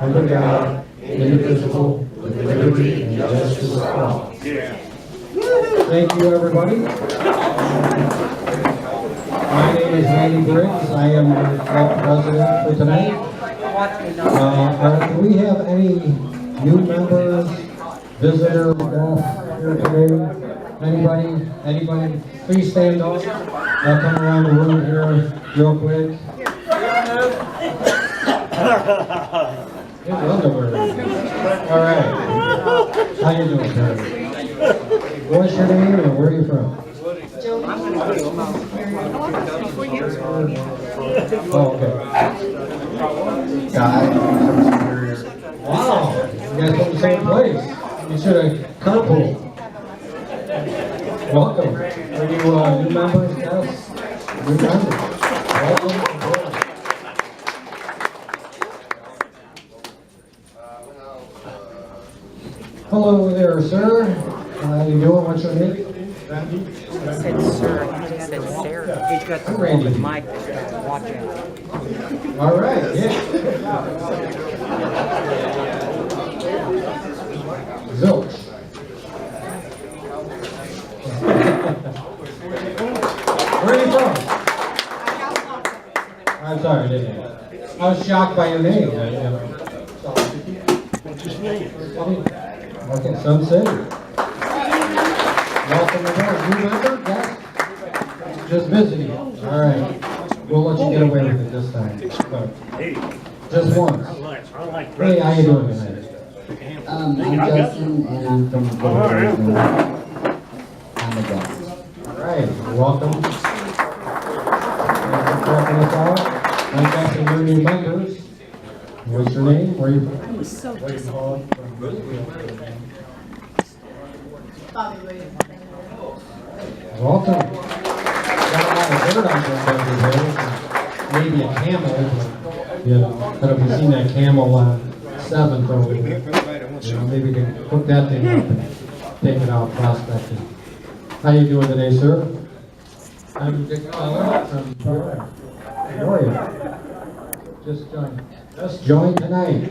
under God, indivisible, with liberty and justice for all. Thank you, everybody. My name is Randy Briggs. I am the club president for tonight. Do we have any new members, visitors here today? Anybody? Please stand up. I'll come around the room here real quick. All right. How you doing, Terry? What's your name and where are you from? Oh, okay. Guy from Superior. Wow, you guys from the same place. You should have carpooled. Welcome. Are you new members? Yes. New members. Welcome aboard. Hello there, sir. How you doing? What's your name? Randy. He said sir. He just said Sarah. He's got the Randy. with Mike. Watch out. All right. Yeah. Zilch. Where are you from? I'm sorry, I didn't know. I was shocked by your name. What's his name? Okay, Sun City. Welcome aboard. New member? Yes? Just visiting. All right. We'll let you get away with it this time. Just once. Hey, how you doing tonight? I'm Justin, and I'm from the I'm a guest. All right. Welcome. Thanks for checking us out. I'm guessing you're new members. What's your name? Where are you from? He's so Welcome. Got a lot of dirt on your shoulders. Maybe a camel. You know, but if you seen that camel on 7th over there, you know, maybe we can hook that thing up and take it out prospecting. How you doing today, sir? I'm Dick Keller from Peoria. Just joined tonight.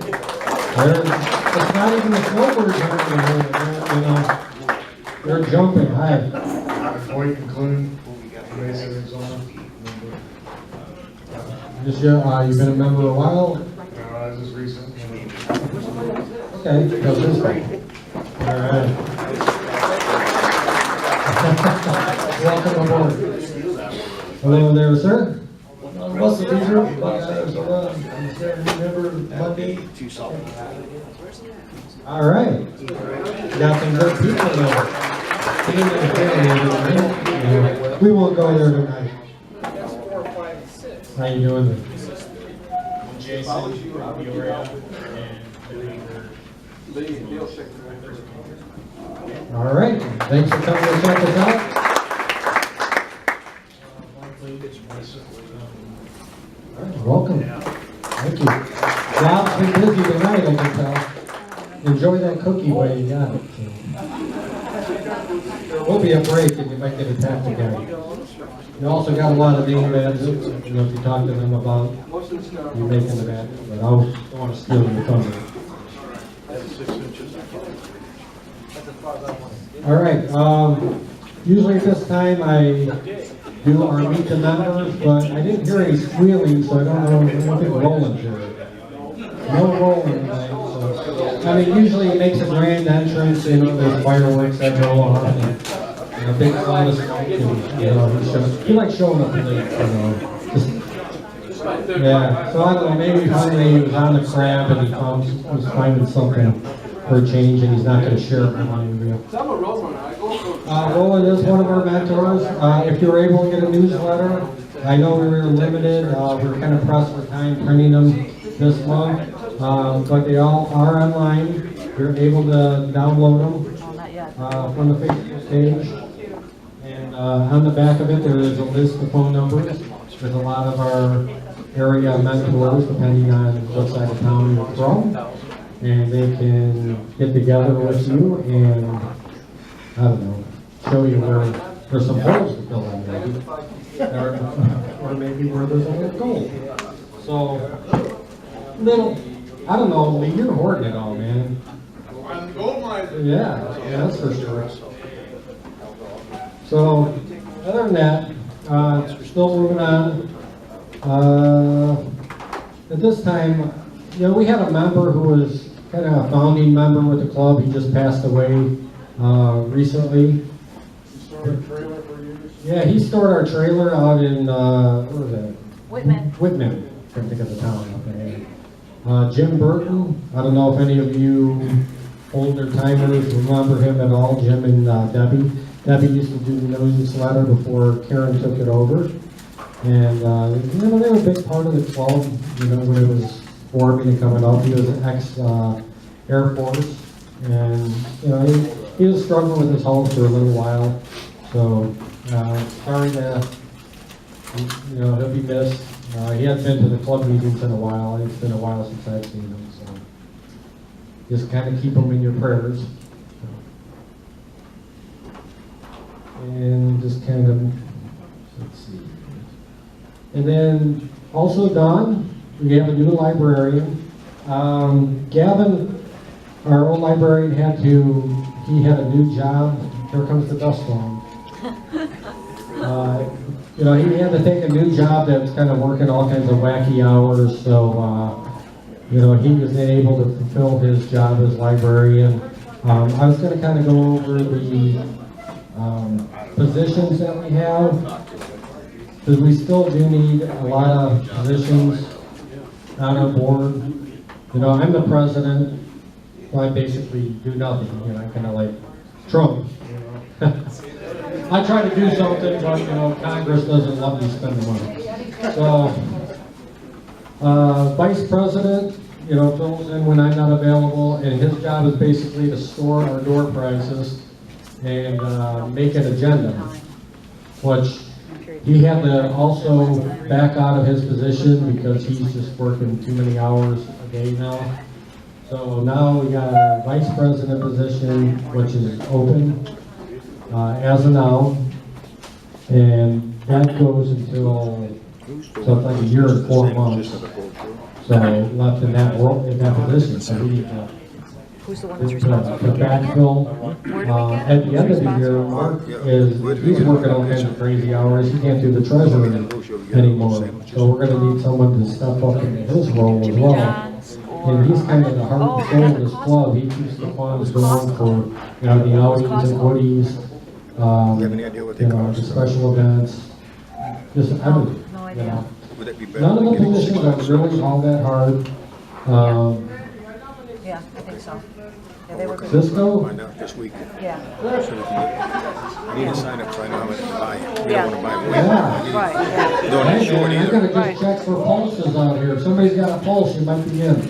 It's not even the snowbirds here, you know. They're jumping high. Boyd concluded, Mesa, Arizona. You've been a member a while? No, I was just recent. Okay, goes this way. All right. Welcome aboard. Hello there, sir. Russell Beaver, Arizona. I'm a new member Monday. All right. Got some good people there. We won't go there tonight. How you doing? Jason, Peoria, All right. Thanks for coming to check us out. All right, welcome. Thank you. Rob's been busy tonight, I can tell. Enjoy that cookie while you got it. There will be a break if you might get attacked again. You also got a lot of name ads, you know, if you talk to them about you making the ad, but I don't want to steal your thunder. All right, usually at this time I do our meet the members, but I didn't hear any squealing, so I don't think Roland's here. No Roland tonight, so. I mean, usually it makes a grand entrance, you know, there's fireworks that go off, and a big cloud of smoke, and, you know, he likes showing up late, you know. Yeah, so I don't know, maybe finally he was on the crab and he was finding something for a change, and he's not going to share it with you. Roland is one of our mentors. If you were able to get a newsletter, I know we were limited. We were kind of pressed for time printing them this month, but they all are online. You're able to download them from the Facebook page. And on the back of it, there is a list of phone numbers. There's a lot of our area mentors, depending on what side of town you're from. And they can get together with you and, I don't know, show you where there's some holes to fill in maybe. Or maybe where there's a little gold. So, little I don't know, Lee, you're hoarding it all, man. I'm the gold miner. Yeah, that's for sure. So, other than that, still moving on. At this time, you know, we had a member who was kind of a founding member with the club. He just passed away recently. Yeah, he stored our trailer out in, what was that? Whitman. Can't think of the town up there. Jim Burton, I don't know if any of you older timers remember him at all, Jim and Debbie. Debbie used to do the newsletter before Karen took it over. And, you know, they were a big part of the club, you know, when it was forming and coming up. He was an ex-Air Force. And, you know, he was struggling with his health for a little while. So, sorry to, you know, he'll be missed. He hasn't been to the club meetings in a while. It's been a while since I've seen him, so just kind of keep him in your prayers. And just kind of, let's see. And then also Don, we have a new librarian. Gavin, our old librarian, he had a new job. Here comes the dust storm. You know, he had to take a new job that was kind of working all kinds of wacky hours, so, you know, he was able to fulfill his job as librarian. I was going to kind of go over the positions that we have, because we still do need a lot of positions on our board. You know, I'm the president, so I basically do nothing. You know, I'm kind of like Trump. You know? I try to do something, but, you know, Congress doesn't let me spend the money. So, Vice President, you know, fills in when I'm not available, and his job is basically to store our door prizes and make an agenda, which he had to also back out of his position because he's just working too many hours a day now. So now we got a Vice President position, which is open. As of now, and that goes until, so it's like a year and 4 months. So left in that role, in that position, so we need to backfill. At the end of the year, Mark he's working all kinds of crazy hours. He can't do the treasury anymore. So we're gonna need someone to step up in his role as well. And he's kind of the heart and soul of this club. He keeps the funds going for, you know, the outings and goodies. You know, the special events, just everything. No You idea. know. Would it be better? None of the positions are really all that hard. Yeah, I think so. Yeah, they were good. Cisco, Find out this weekend. Yeah, So we can I need to sign up so I know how much to buy. We Yeah. don't want to buy Yeah. weight. right, yeah. Don't hey insure it man, I'm either. gonna just Right. check for pulses out here. If somebody's got a pulse, you might be in.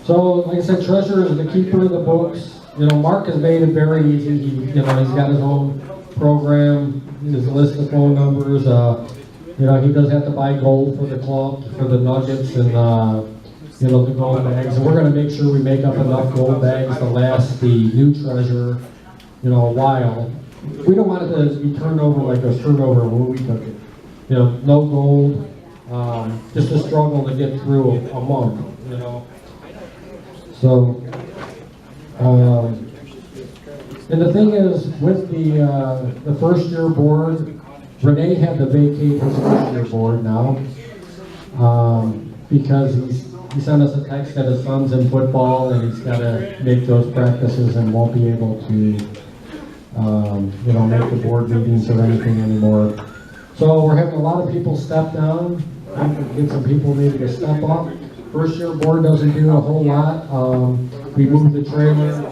So, like I said, treasurer is the keeper of the books. You know, Mark has made it very easy. He's got his own program, his list of phone numbers. You know, he does have to buy gold for the club, for the nuggets, and you know, the gold bags. And we're going to make sure we make up enough gold bags to last the new treasurer, you know, a while. We don't want it to be turned over like it was turned over when we took it. You know, no gold, just a struggle to get through a month. You know, so. And the thing is, with the first year board, Renee had to vacate his first year board now because he sent us a text that his son's in football and he's got to make those practices and won't be able to, you know, make the board meetings or anything anymore. So we're having a lot of people step down. I'm gonna get some people maybe to step up. First year board doesn't do a whole lot. We move the trailer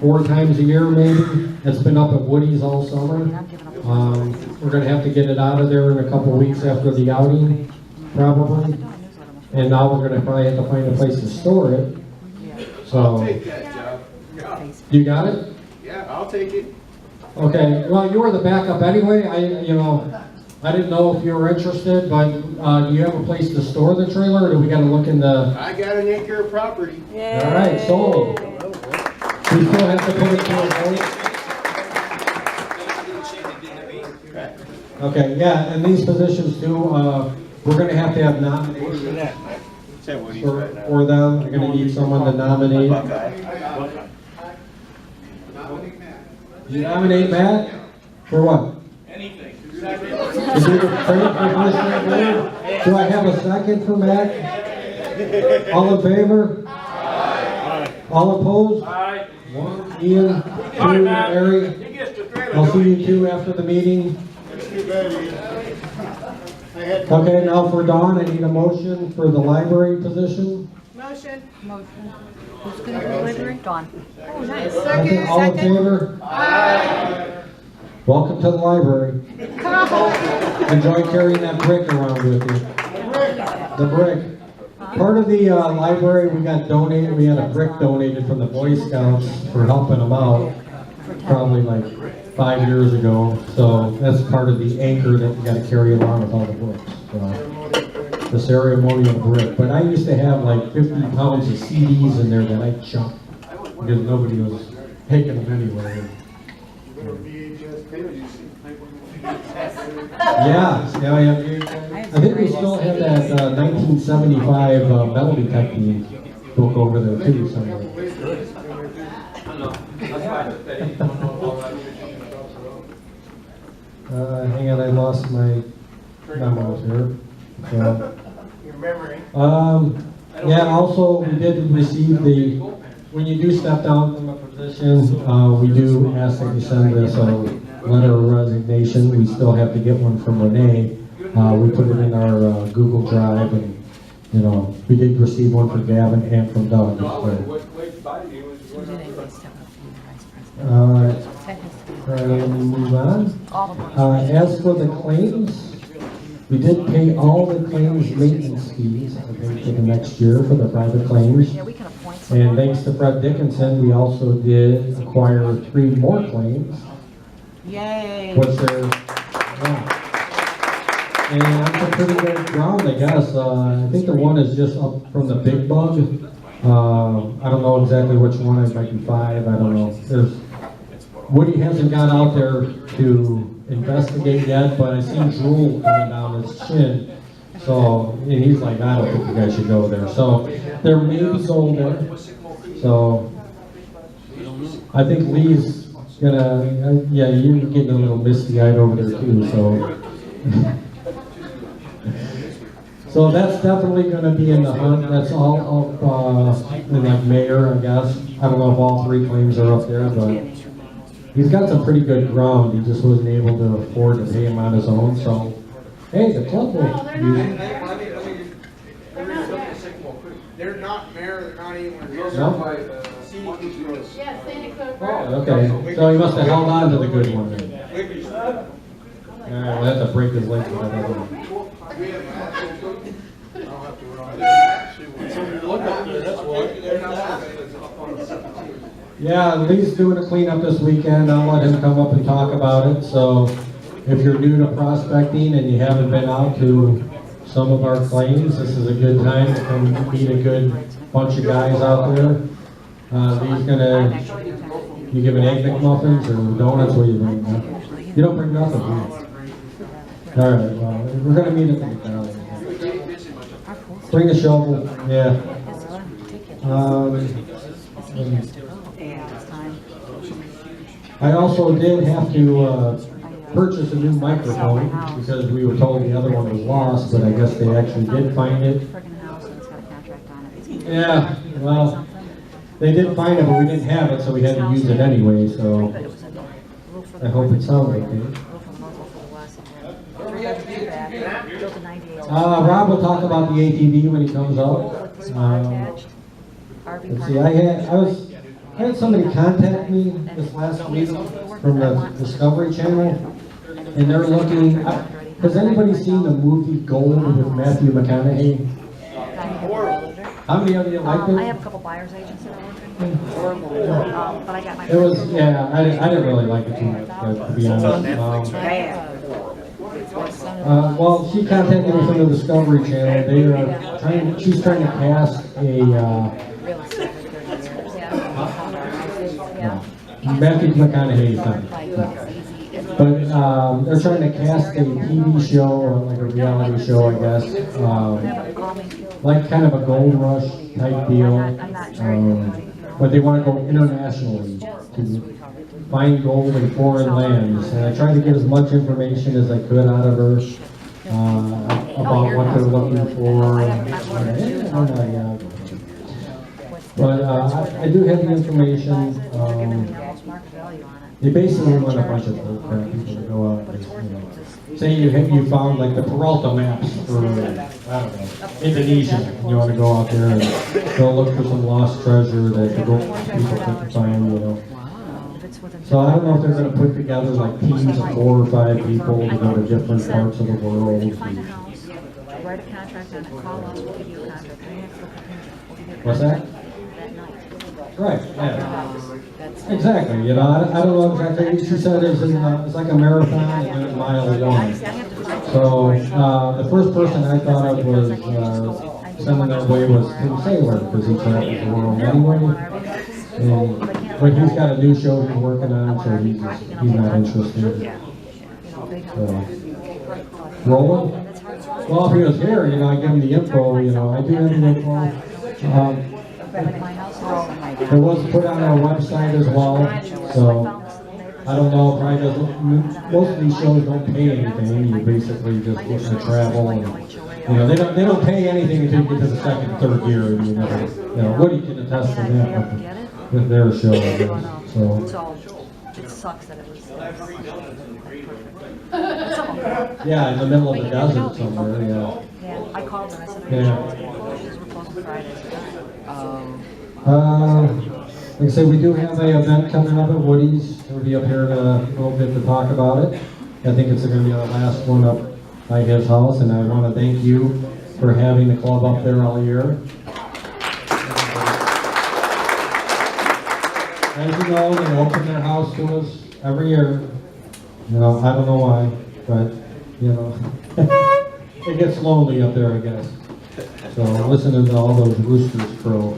4 times a year maybe. It's been up at Woody's all summer. We're going to have to get it out of there in a couple weeks after the outing, probably. And now we're going to probably have to find a place to store it. So, Take that job. Yeah. you got it? Yeah, I'll take it. Okay. Well, you were the backup anyway. I didn't know if you were interested, but do you have a place to store the trailer, or do we got to look in the? I got an acre of property. All right, sold. We still have to put it to a vote. Okay, yeah, and these positions too, we're gonna have to have nominations. for them. I'm gonna need someone to nominate. You nominate Matt? For what? Anything. To do the trade for Commissioner Blue? Do I have a second for Matt? All in favor? Aye. All opposed? Aye. One, Ian, two, Mary. I'll see you two after the meeting. Okay, now for Dawn, I need a motion for the library position. Motion. Who's gonna do the library? Dawn. Oh, nice. Okay, all in favor? Aye. Welcome to the library. Enjoy carrying that brick around with you. The brick. Part of the library we got donated, we had a brick donated from the Boy Scouts for helping them out, probably like 5 years ago. So that's part of the anchor that you got to carry along with all the books. So, the ceremonial brick. But I used to have like 50 pounds of CDs in there that I chucked because nobody was taking them anyway. Yeah, I think we still have that 1975 Melody Technique book over there too somewhere. Hang on, I lost my memos here. So, yeah, also we did receive when you do step down from a position, we do ask that you send us a letter of resignation. We still have to get one from Renee. We put it in our Google Drive, and we did receive one from Gavin and from Doug. Move on. As for the claims, we did pay all the claims maintenance fees for the next year for the private claims. And thanks to Fred Dickinson, we also did acquire 3 more claims. Yay. Which are, and that's a pretty good ground, I guess. I think the one is just up from the Big Bug. I don't know exactly which one. It might be 5. I don't know. Woody hasn't got out there to investigate yet, but I seen drool coming down his chin. So, and he's like, I don't think you guys should go there. So, there may be gold there. So, I think Lee's gonna, yeah, you're getting a little misty-eyed over there too, so. So that's definitely gonna be in the hunt. That's all up in like Mayor, I guess. I don't know if all 3 claims are up there, but he's got some pretty good ground. He just wasn't able to afford to pay him on his own, so. Hey, the club will use it. They're not Mayor, they're not even. No? Yeah, Sandy Cook. Oh, okay, so he must have held on to the good one then. Alright, we'll have to break his leg for that other one. Yeah, Lee's doing a cleanup this weekend. I'll let him come up and talk about it. So if you're new to prospecting and you haven't been out to some of our claims, this is a good time to come meet a good bunch of guys out there. Lee's gonna, you giving Egg McMuffins or donuts? What do you bring? You don't bring nothing, do you? All right, well, we're gonna meet at the McDonald's. Bring a shovel, yeah. I also did have to purchase a new microphone because we were told the other one was lost, but I guess they actually did find it. Yeah, well, they did find it, but we didn't have it, so we had to use it anyway, so I hope it sounds okay. Rob will talk about the ATV when he comes up. Let's see, I had somebody contact me this last week from the Discovery Channel, and they're looking. Has anybody seen the movie Gold with Matthew McConaughey? How many of you like it? I have a couple buyer's agents that are working. But I got my. It was, yeah, I didn't really like it too much, to be honest. Well, she contacted me from the Discovery Channel. They are she's trying to cast a, Matthew McConaughey's done. But they're trying to cast a TV show, or like a reality show, I guess. like kind of a gold rush type deal. I'm not trying But they want to go internationally to find gold in foreign lands. And I tried to get as much information as I could out of her about what they're looking for. But I do have the information. market value on it. They basically want a bunch of old crap people to go out and, you know, say you found like the Peralta maps for, I don't know, Indonesia, and you want to go out there and go look for some lost treasure that the gold people couldn't find, you know. So I don't know if they're going to put together like teams of 4 or 5 people to go to different parts of the world. If you find a house, write a contract on it, call us, we'll give you a contract. What's that? That night. Right, yeah. Exactly, you know, I don't know exactly, she said it's like a marathon and then mile 1. So, the first person I thought of was, sending their way was Tim Saylor, because he travels the world anyway. And, but he's got a new show he's working on, so he's not interested. So, Roland? Well, if he was here, you know, I give him the info, you know, I do have the info. It was put on our website as well, so I don't know, probably doesn't, most of these shows don't pay anything, you basically just look to travel and, you know, they don't pay anything until you get to the second, third year, and you know, Woody can attest to that with their show, I guess, so. It sucks that it was. Yeah, in the middle of the desert somewhere, yeah. Yeah, I called them, I said, Yeah. we're closed on Fridays. Like I say, we do have an event coming up at Woody's. We'll be up here in a little bit to talk about it. I think it's going to be our last one up by his house, and I want to thank you for having the club up there all year. As you know, they open their house to us every year. You know, I don't know why, but, you know, it gets lonely up there, I guess. So listening to all those roosters crow.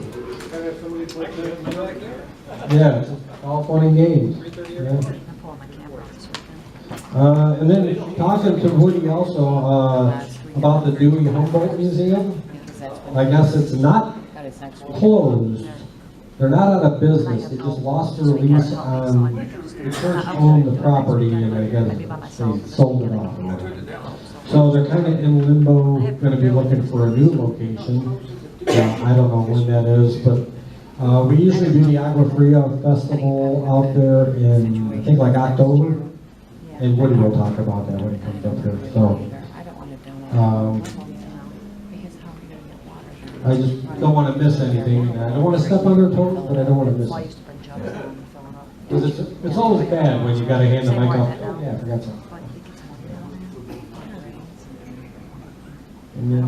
Yeah, it's all fun and games. Yeah. I'm pulling my camera off this weekend. And then talking to Woody also about the Dewey Humboldt Museum. I guess it's not closed. They're not out of business. They just lost their lease on, the church owned the property and I guess they sold it off. So they're kind of in limbo, going to be looking for a new location. I don't know when that is, but we usually do the Agua Fria Festival out there in, I think, like October. And Woody will talk about that when he comes up here. So, I just don't want to miss anything. I don't want to step on their toes, but I don't want to miss it. Because it's always bad when you got to hand the mic off. Oh, yeah, I forgot something. And then,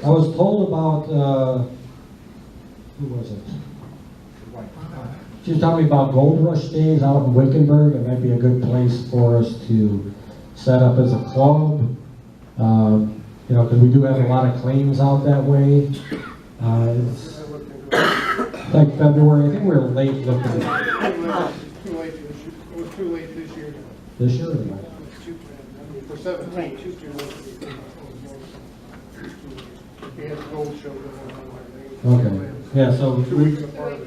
I was told about, who was it? She was talking about Gold Rush Days out in Wickenburg. It might be a good place for us to set up as a club. You know, because we do have a lot of claims out that way. It's like February. I think we were late looking. Too late this year. It was too late this year. This year? Or not? For 17, too late. We had the gold show going on. Okay. Yeah. So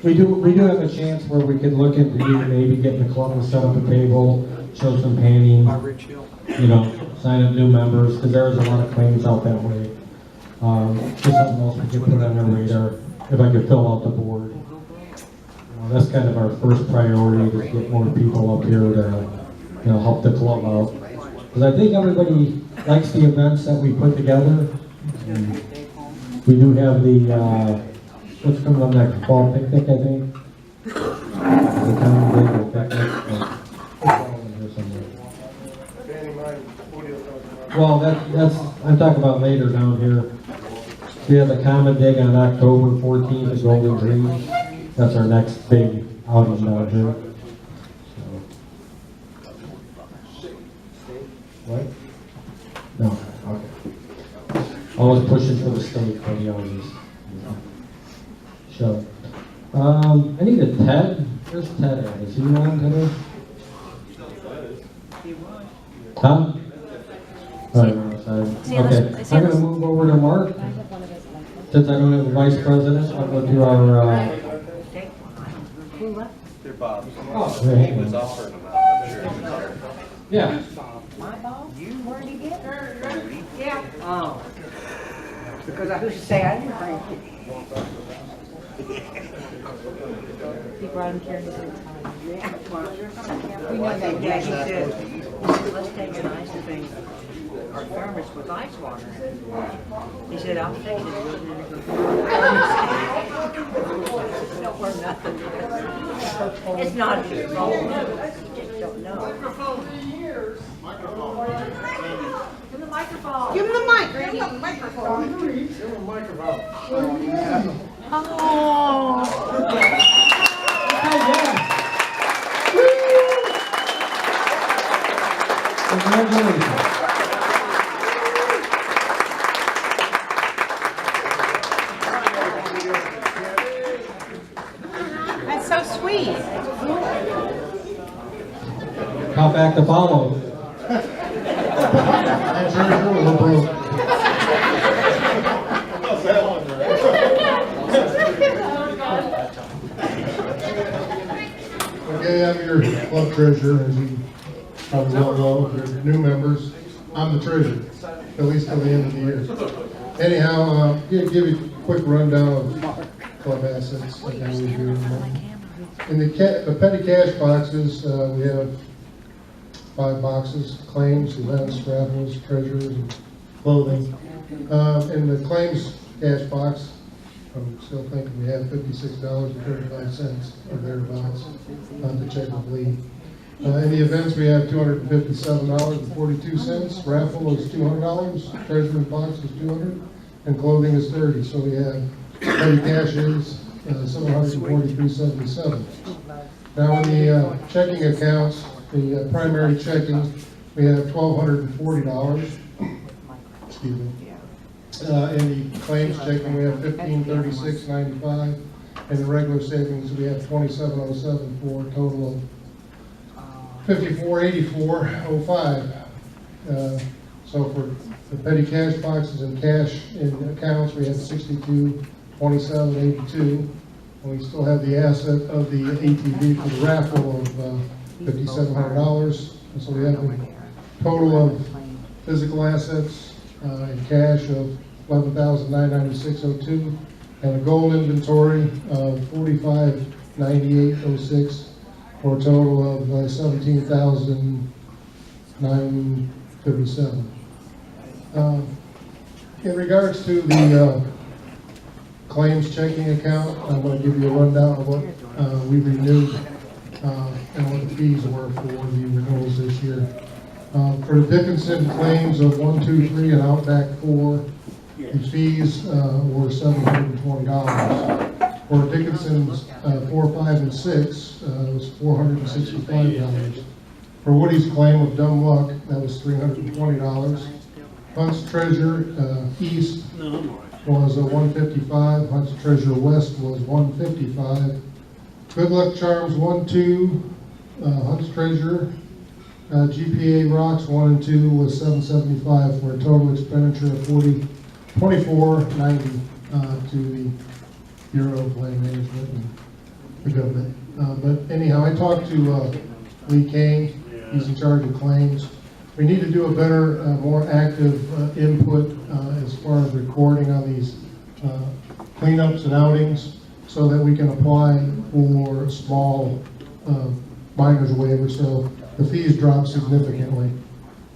we do have a chance where we could look into maybe getting the club to set up a table, show some painting. You know, sign up new members, because there's a lot of claims out that way. Just something else we could put on our radar, if I could fill out the board. That's kind of our first priority, to get more people up here to, you know, help the club out. Because I think everybody likes the events that we put together. And we do have the, what's coming up next, fall picnic, I think? The town day or picnic. Well, that's, I'm talking about later down here. We have the Comet Dig on October 14th at Golden Dream. That's our next big outing down here. So. What? No, okay. Always pushing for the state, but he always shove. I need a Ted. Where's Ted at? Is he on today? Huh? Right, okay, I'm gonna move over to Mark. Since I don't have a vice president, I'll go to our, They're Bob's. oh, He was offering them out, I'm sure he was there. yeah. My ball? Where'd he get it? Yeah. Oh. Because I was to say I didn't bring it. He brought him carried his time. Yeah. We know that day he said, let's take an ice thing, our thermos with ice water in it. He said, I'll take it. Don't wear nothing. It's not his fault. You just don't know. Give him the microphone. Give him the mic, Randy. Give him the microphone. Oh. Congratulations. That's so sweet. Count back to follow. Okay, I'm your club treasurer, as you probably well know, if you're new members. I'm the treasurer, at least till the end of the year. Anyhow, give you a quick rundown of club assets like I always do. In the petty cash boxes, we have 5 boxes: claims, events, raffles, treasures, and clothing. In the claims cash box, I'm still thinking we have $56.35 or thereabouts to check with Lee. In the events, we have $257.42. Raffle is $200. Treasurer's box is $200, and clothing is $30. So we have petty cash is $743.77. Now, in the checking accounts, the primary checking, we have $1,240. Excuse me. In the claims checking, we have $1,536.95, and the regular savings, we have $2,707 for a total of $54.8405. So for the petty cash boxes and cash in accounts, we have $62.2782. And we still have the asset of the ATV for the raffle of $5,700. And so we have a total of physical assets in cash of $11,996.02, and a gold inventory of $45,9806, for a total of $17,957. In regards to the claims checking account, I'm going to give you a rundown of what we renewed and what the fees were for the renewals this year. For the Dickinson claims of 1, 2, 3 and Outback 4, the fees were $720. For Dickinson's 4, 5, and 6, it was $465. For Woody's claim of dumb luck, that was $320. Hunt's Treasure East was $155. Hunt's Treasure West was $155. Good Luck Charms 1, 2, Hunt's Treasure, GPA Rocks 1 and 2 was $775 for a total expenditure of $24.90 to the Bureau of Land Management and the government. But anyhow, I talked to Lee Kane. He's in charge of claims. We need to do a better, more active input as far as recording on these cleanups and outings, so that we can apply for small miner's waiver. So the fees drop significantly,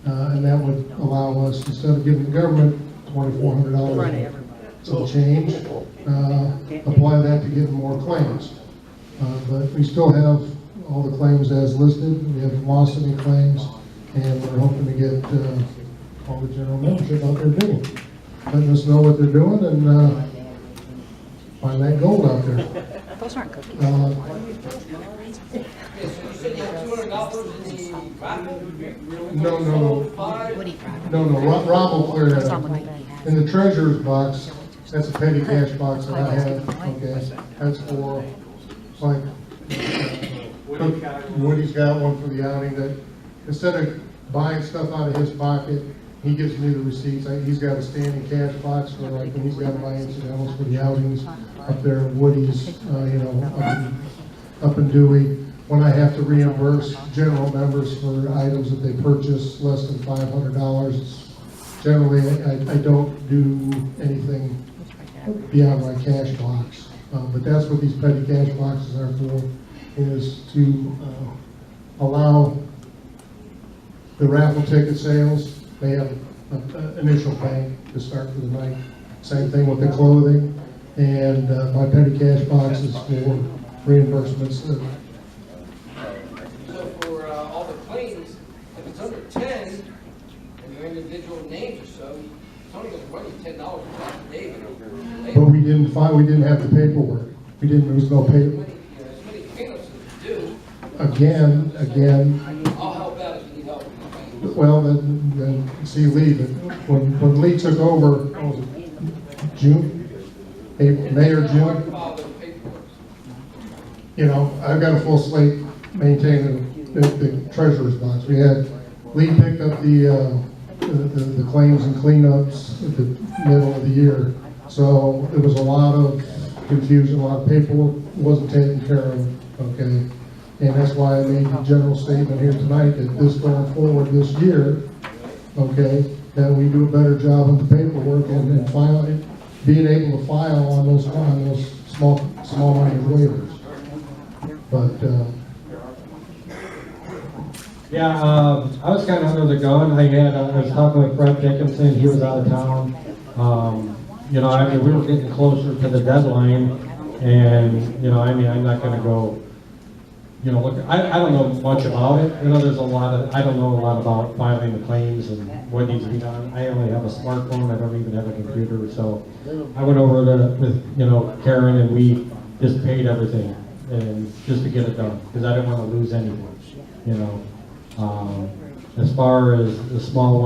and that would allow us, instead of giving the government $2,400 to change, apply that to get more claims. But we still have all the claims as listed. We haven't lost any claims, and we're hoping to get all the general membership out there doing, letting us know what they're doing, and find that gold out there. Those aren't cookies. No. Woody brought No, Rob will clear that up. them. In the treasurer's box, that's a petty cash box that I have, okay, that's for, like, Woody's got one for the outing, that instead of buying stuff out of his pocket, he gives me the receipts. He's got a standing cash box for like when he's got to buy incidentals for the outings up there at Woody's, you know, up in Dewey. When I have to reimburse general members for items that they purchase less than $500, generally I don't do anything beyond my cash box. But that's what these petty cash boxes are for, is to allow the raffle ticket sales. They have an initial pay to start for the night. Same thing with the clothing. And my petty cash box is for reimbursements. So for all the claims, if it's under 10, and your individual names or so, it's only going to run you $10 per affidavit. But we didn't have the paperwork. There was no paper. As many payments as you do, Again, I'll help out if you need help. well, then see Lee, but when Lee took over, what was it, June? April, May or June? File the paperwork. You know, I've got a full slate maintaining the treasurer's box. We had, Lee picked up the claims and cleanups at the middle of the year. So there was a lot of confusion, a lot of paperwork wasn't taken care of, okay? And that's why I made the general statement here tonight that this going forward this year, okay, that we do a better job with the paperwork and filing, being able to file on those small money waivers. But Yeah, I was kind of under the gun. I was talking with Fred Dickinson. He was out of town. You know, I mean, we were getting closer to the deadline, and you know, I mean, I'm not going to go. You know, look, I don't know much about it. You know, there's a lot of, I don't know a lot about filing the claims and what needs to be done. I only have a smartphone. I don't even have a computer. So I went over with, you know, Karen, and we just paid everything, and just to get it done, because I didn't want to lose anything, you know. As far as the small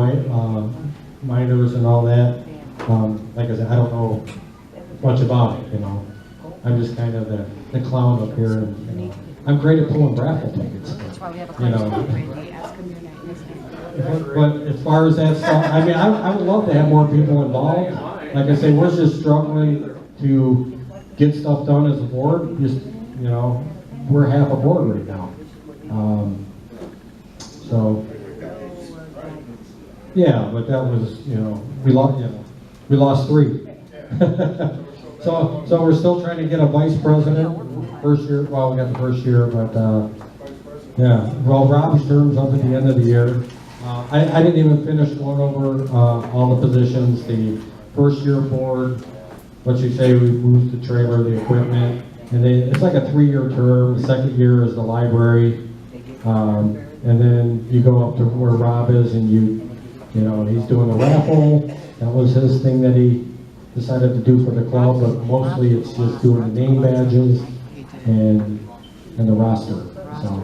minors and all that, like I said, I don't know much about it, you know. I'm just kind of the clown up here, and, you know. I'm great at pulling raffle tickets, That's why we have a you know. Randy, ask him your name, his name. But as far as that stuff, I mean, I would love to have more people involved. Like I say, we're just struggling to get stuff done as a board. Just, you know, we're half a board right now. So, yeah, but that was, you know, we lost 3. So we're still trying to get a vice president. First year, well, we got the first year, but yeah. Well, Rob's term's up at the end of the year. I didn't even finish going over all the positions. The first year board, what you say, we moved the trailer, the equipment, and then it's like a 3-year term. The second year is the library, and then you go up to where Rob is, and you know, he's doing a raffle. That was his thing that he decided to do for the club, but mostly it's just doing the name badges and the roster. So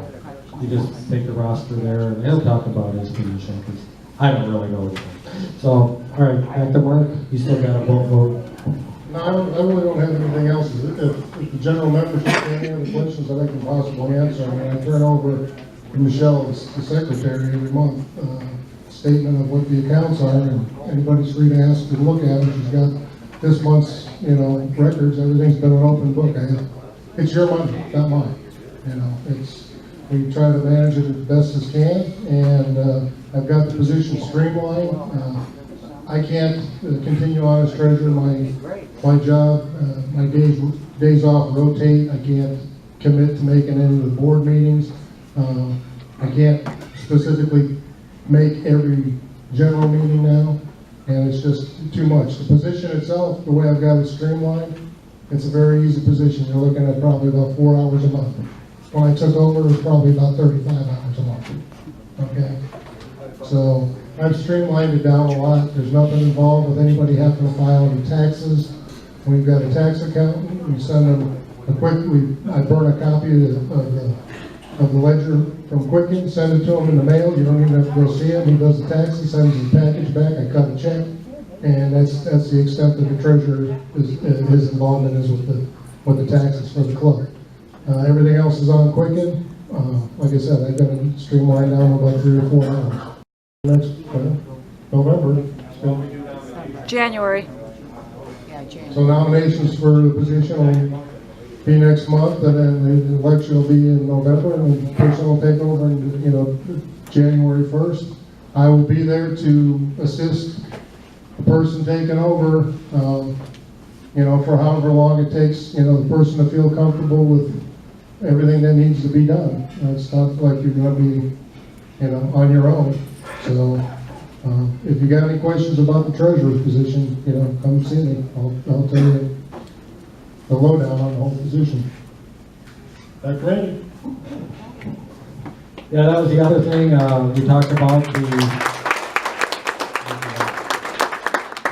you just take the roster there, and he'll talk about his position, because I don't really know with him. So, all right, back to Mark. You still got a vote. no, I really don't have anything else. If the general membership have any other questions that I can possibly answer, I mean, I turn over to Michelle, the secretary, every month, statement of what the accounts are, and anybody's free to ask to look at it. She's got this month's, you know, records. Everything's been an open book. It's your money, not mine. You know, we try to manage it as best as can, and I've got the position streamlined. I can't continue on as treasurer. My job, my days off rotate. I can't commit to making any of the board meetings. I can't specifically make every general meeting now, and it's just too much. The position itself, the way I've got it streamlined, it's a very easy position. You're looking at probably about 4 hours a month. When I took over, it was probably about 35 hours a month. Okay? So I've streamlined it down a lot. There's nothing involved with anybody having to file any taxes. We've got a tax accountant. We send them I burn a copy of the ledger from Quicken, send it to him in the mail. You don't even have to go see him. He does the tax, he sends his package back, I cut a check. And that's the extent that the treasurer his involvement is with the taxes for the club. Everything else is on Quicken. Like I said, I've got it streamlined down about 3 or 4 hours. Next, November. Still. January. Yeah, January. So nominations for the position will be next month, and then the election will be in November, and the person will take over in, January 1st. I will be there to assist the person taking over, for however long it takes, the person to feel comfortable with everything that needs to be done. It's not like you're gonna be, on your own. So, if you got any questions about the treasurer's position, come see me. I'll tell you the lowdown on the whole position. Back ready? Yeah, that was the other thing, we talked about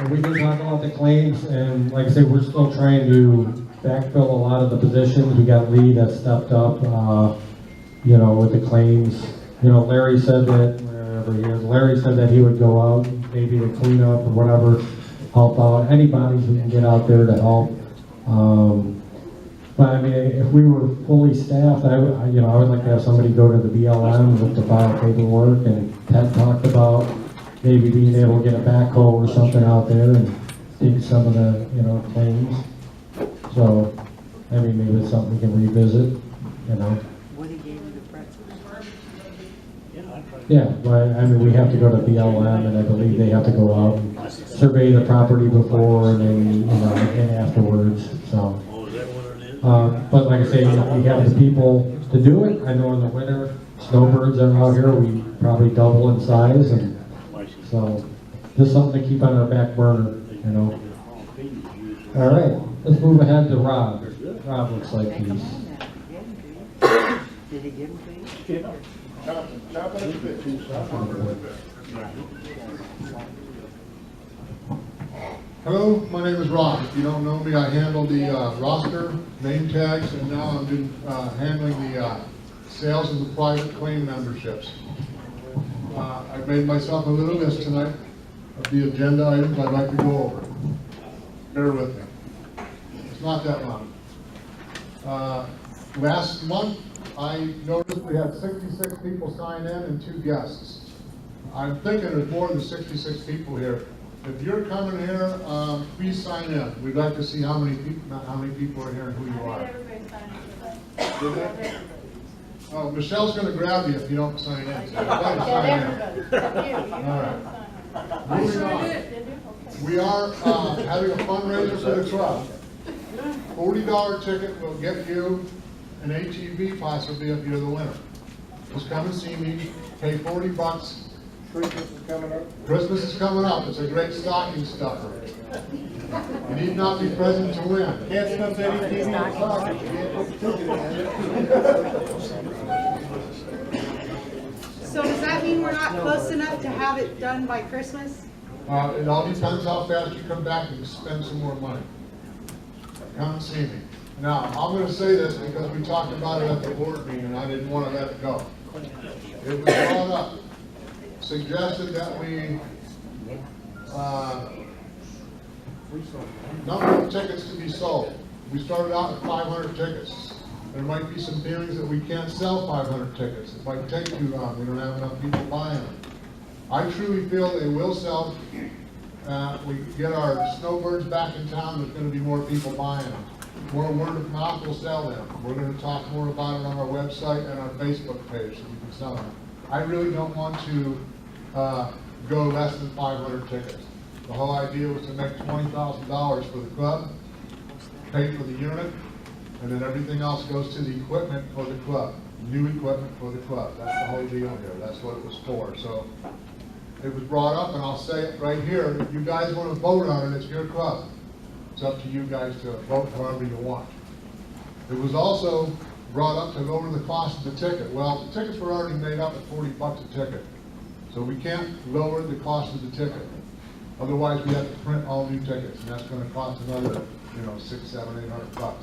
we did talk about the claims, and like I said, we're still trying to backfill a lot of the positions. We got Lee that stepped up, with the claims. Larry said that, wherever he is, Larry said that he would go out, maybe to clean up or whatever, help out, anybody who can get out there to help. But I mean, if we were fully staffed, I would like to have somebody go to the BLM with the file paperwork, and Ted talked about maybe being able to get a backhoe or something out there and dig some of the, claims. So, I mean, maybe it's something we can revisit, Woody gave me the pretzels. Yeah, but I mean, we have to go to BLM, and I believe they have to go out and survey the property before and then, and afterwards, so. But like I say, we have the people to do it. I know in the winter, snowbirds are out here, we probably double in size, and so just something to keep on our back burner, All right, let's move ahead to Rob. Rob looks like he's. Did he give them to you? Hello, my name is Rob. If you don't know me, I handle the roster, name tags, and now I'm handling the sales of the private claim memberships. I've made myself a little list tonight of the agenda items I'd like to go over. Bear with me. It's not that long. Last month, I noticed we had 66 people sign in and 2 guests. I'm thinking there's more than 66 people here. If you're coming here, please sign in. We'd like to see how many people are here and who you are. Did they? Oh, Michelle's going to grab you if you don't sign in. So all right. Moving on. We are having a fundraiser for the club. $40 ticket will get you an ATV possibly if you're the winner. Just come and see me. Pay $40. Christmas is coming up. Christmas is coming up. It's a great stocking stuffer. You need not be present to win. Can't stuff that ATV in the pocket. You can't put the ticket in. So does that mean we're not close enough to have it done by Christmas? It all depends how fast you come back and spend some more money. Come and see me. Now, I'm going to say this because we talked about it at the board meeting and I didn't want to let it go. It was brought up, suggested that we number of tickets to be sold. We started out with 500 tickets. There might be some feelings that we can't sell 500 tickets. It might take too long. We don't have enough people buying them. I truly feel they will sell. We get our snowbirds back in town, there's going to be more people buying them. More word of mouth will sell them. We're going to talk more about it on our website and our Facebook page so we can sell them. I really don't want to go less than 500 tickets. The whole idea was to make $20,000 for the club, pay for the unit, and then everything else goes to the equipment for the club, new equipment for the club. That's the whole deal here. That's what it was for. So it was brought up, and I'll say it right here. If you guys want to vote on it, it's your club. It's up to you guys to vote however you want. It was also brought up to lower the cost of the ticket. Well, the tickets were already made up at $40 a ticket. So we can't lower the cost of the ticket. Otherwise, we have to print all new tickets, and that's going to cost another, $600, $700, $800.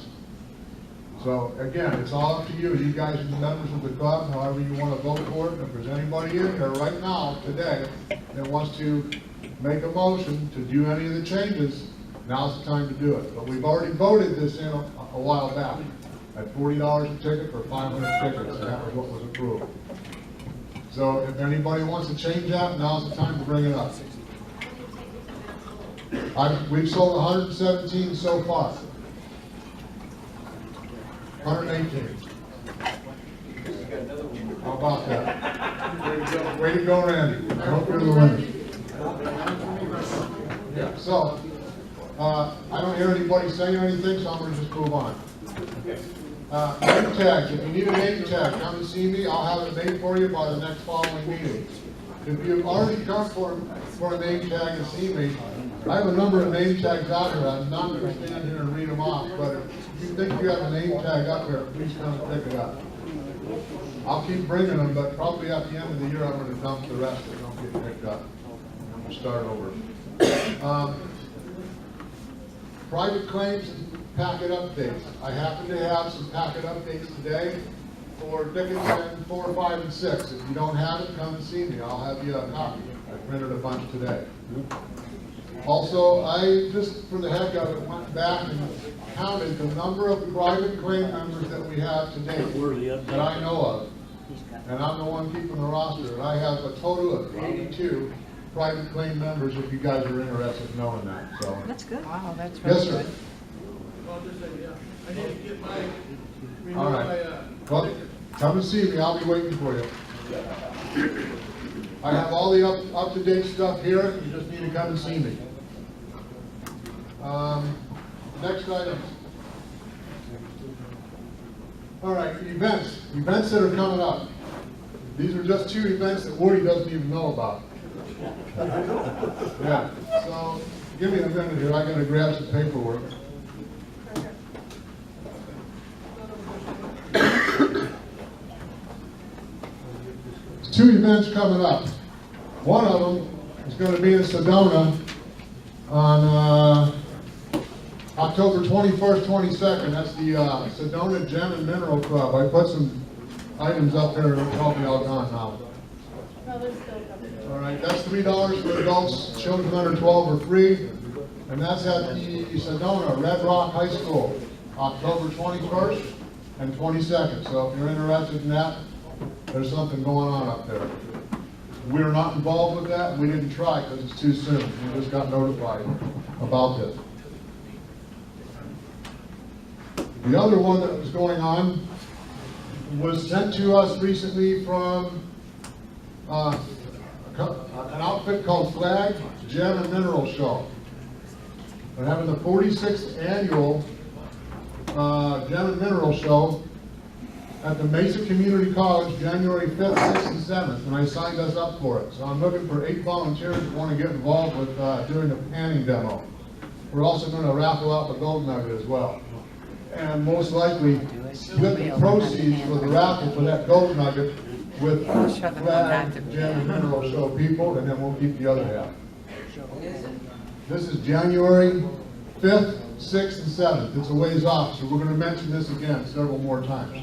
So again, it's all up to you. You guys are the members of the club, however you want to vote for it. And if there's anybody in here right now, today, that wants to make a motion to do any of the changes, now's the time to do it. But we've already voted this in a while back at $40 a ticket for 500 tickets, and that was what was approved. So if anybody wants to change that, now's the time to bring it up. We've sold 117 so far. 118. How about that? Way to go, Randy. I hope you're the winner. Yeah, so, I don't hear anybody saying anything, so I'm gonna just move on. Name tags, if you need a name tag, come and see me, I'll have it made for you by the next following meeting. If you've already come for a name tag and see me, I have a number of name tags out here, I'm not gonna stand here and read them off, but if you think you have a name tag up there, please come and pick it up. I'll keep bringing them, but probably at the end of the year, I'm gonna dump the rest that don't get picked up. I'm gonna start over. Private claims and packet updates. I happen to have some packet updates today for Dickinson 4, 5, and 6. If you don't have it, come and see me. I'll have you a copy. I printed a bunch today. Also, I just, for the heck of it, went back and counted the number of private claim members that we have today that I know of. And I'm the one keeping the roster. And I have a total of 82 private claim members if you guys are interested in knowing that. So. That's good. Wow, that's Yes, really sir. good. Well, just say, yeah, I need to get my, renew All my, right. Well, come and see me. I'll be waiting for you. I have all the up-to-date stuff here. You just need to come and see me. Next item. All right, events that are coming up. These are just 2 events that Woody doesn't even know about. Yeah, so give me a minute here. I gotta grab some paperwork. There's 2 events coming up. One of them is going to be in Sedona on October 21st, 22nd. That's the Sedona Gem and Mineral Club. I put some items up there that will be all gone now. All right, that's $3 for adults. Children under 12 are free. And that's at the Sedona Red Rock High School, October 21st and 22nd. So if you're interested in that, there's something going on up there. We're not involved with that. We didn't try because it's too soon. We just got notified about this. The other one that was going on was sent to us recently from an outfit called Flag Gem and Mineral Show. They're having the 46th annual Gem and Mineral Show at the Mesa Community College, January 5th, 6th, and 7th, and I signed us up for it. So I'm looking for 8 volunteers that want to get involved with doing a panning demo. We're also going to raffle out the gold nugget as well. And most likely, split the proceeds for the raffle for that gold nugget with Flag Gem and Mineral Show people, and then we'll keep the other half. This is January 5th, 6th, and 7th. It's a ways off, so we're going to mention this again several more times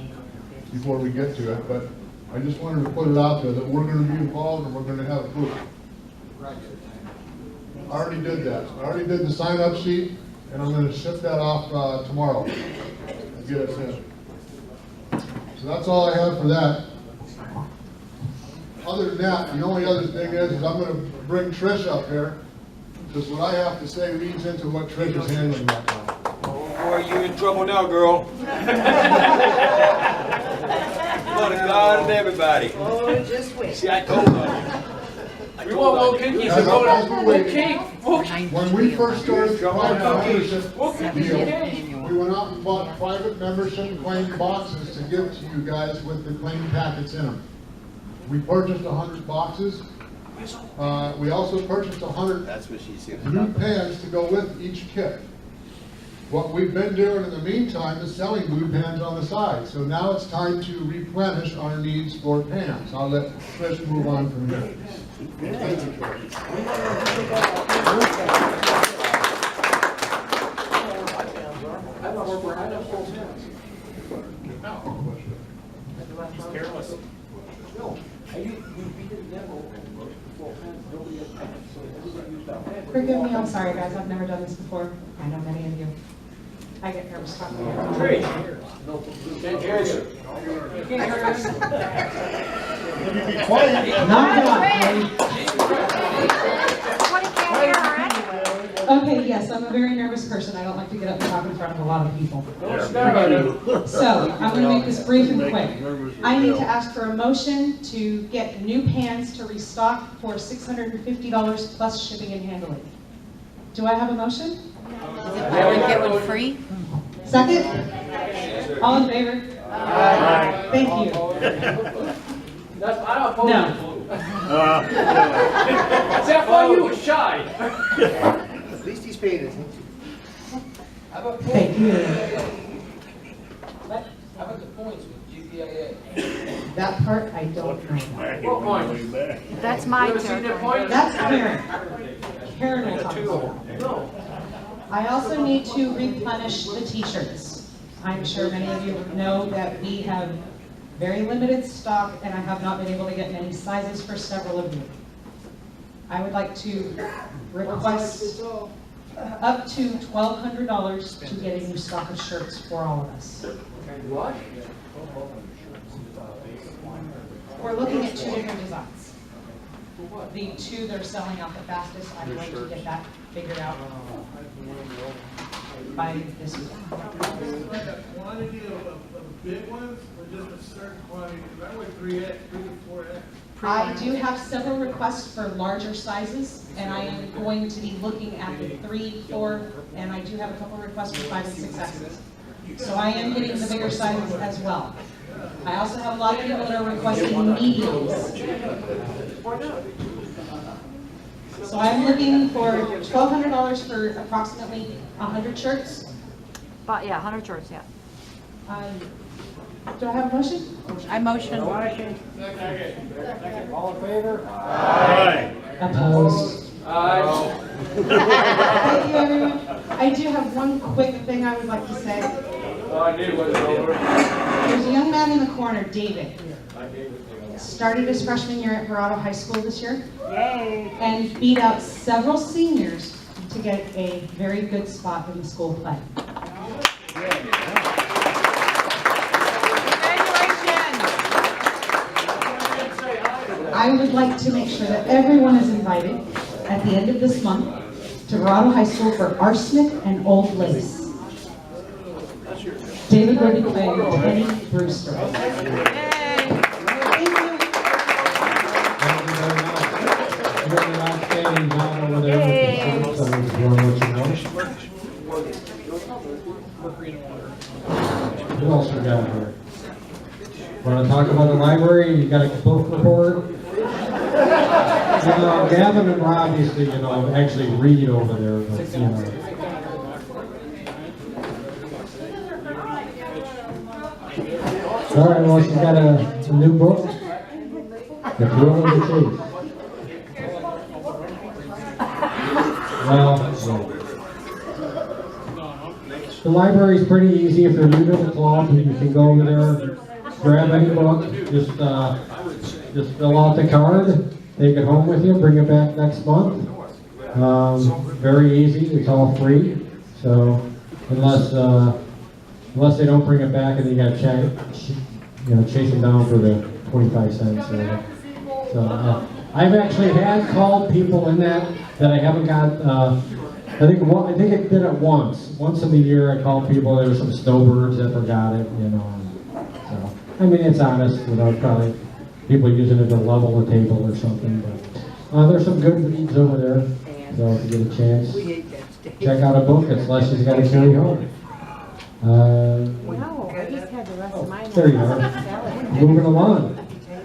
before we get to it, but I just wanted to put it out there that we're going to be involved and we're going to have a booth. I already did that. I already did the sign-up sheet, and I'm going to ship that off tomorrow and get us in. So that's all I have for that. Other than that, the only other thing is I'm going to bring Trish up here, because what I have to say leads into what Trish is handling right now. Oh boy, you in trouble now, girl. Blood of God and everybody. Oh, just wait. See, I told her. We want more cookies. As we're waiting, Cake. when we first started the private membership Seventh deal, annual. we went out and bought private membership claim boxes to give to you guys with the claim packets in them. We purchased 100 boxes. We also purchased 100 blue pans to go with each kit. What we've been doing in the meantime is selling blue pans on the side. So now it's time to replenish our needs for pans. I'll let Trish move on from here. Thank you, Trish. Forgive me, I'm sorry guys, I've never done this before. I know many of you. I get nervous talking to you. Can't hear you. Not done. What he can't hear her anyway. Okay, yes, I'm a very nervous person. I don't like to get up and talk in front of a lot of people. So, I'm gonna make this brief and quick. I need to ask for a motion to get new pans to restock for $650 plus shipping and handling. Do I have a motion? Is it buy one, get one free? Second? All in favor? Aye. Thank you. No. Except for you, was shy. At least he's paid it. How about Thank you. How about the points with GPAP? That part, I don't know. What points? That's my You ever seen their turn. points? That's Karen. Karen will talk about that. No. I also need to replenish the t-shirts. I'm sure many of you know that we have very limited stock and I have not been able to get many sizes for several of you. I would like to request up to $1,200 to get a new stock of shirts for all of us. What? We're looking at 2 different designs. The 2 that are selling out the fastest, I'm going to get that figured out by this week. Quantity of big ones or just a certain quantity? Because I went 3X, 3 to 4X. I do have several requests for larger sizes, and I am going to be looking at the 3, 4, and I do have a couple requests for 5 and 6Xs. So I am getting the bigger sizes as well. I also have a lot of people that are requesting mediums. So I'm looking for $1,200 for approximately 100 shirts. But yeah, 100 shirts, yeah. Do I have a motion? I motion. All in favor? Opposed? Aye. Thank you, everyone. I do have one quick thing I would like to say. I knew it was over. There's a young man in the corner, David. Started his freshman year at Verado High School this year. Yay. And beat out several seniors to get a very good spot in the school play. I would like to make sure that everyone is invited at the end of this month to Verado High School for arsenic and old lace. David will be playing Penny Brewster. Thank you. Thank you very much. You're doing an outstanding job over there with the students, so I just want to let you know. Who else we got here? Want to talk about the library? You got a book report? Gavin and Rob obviously, actually read over there, but, All right, well, she's got a new book. The Thrill of the Chase. Well, the library is pretty easy. If you're new to the club, you can go over there, grab any book, just fill out the card, take it home with you, bring it back next month. Very easy. It's all free. So unless they don't bring it back and you got to chase them down for the 25 cents. So I've actually had called people in that I haven't got. I think I did it once. Once in the year, I called people. There were some snowbirds that forgot it. So I mean, it's honest. Probably people using it to level the table or something. But there's some good reads over there. So if you get a chance, check out a book. It's less you got to carry home. Wow, I just had the rest of mine. There you are. Moving along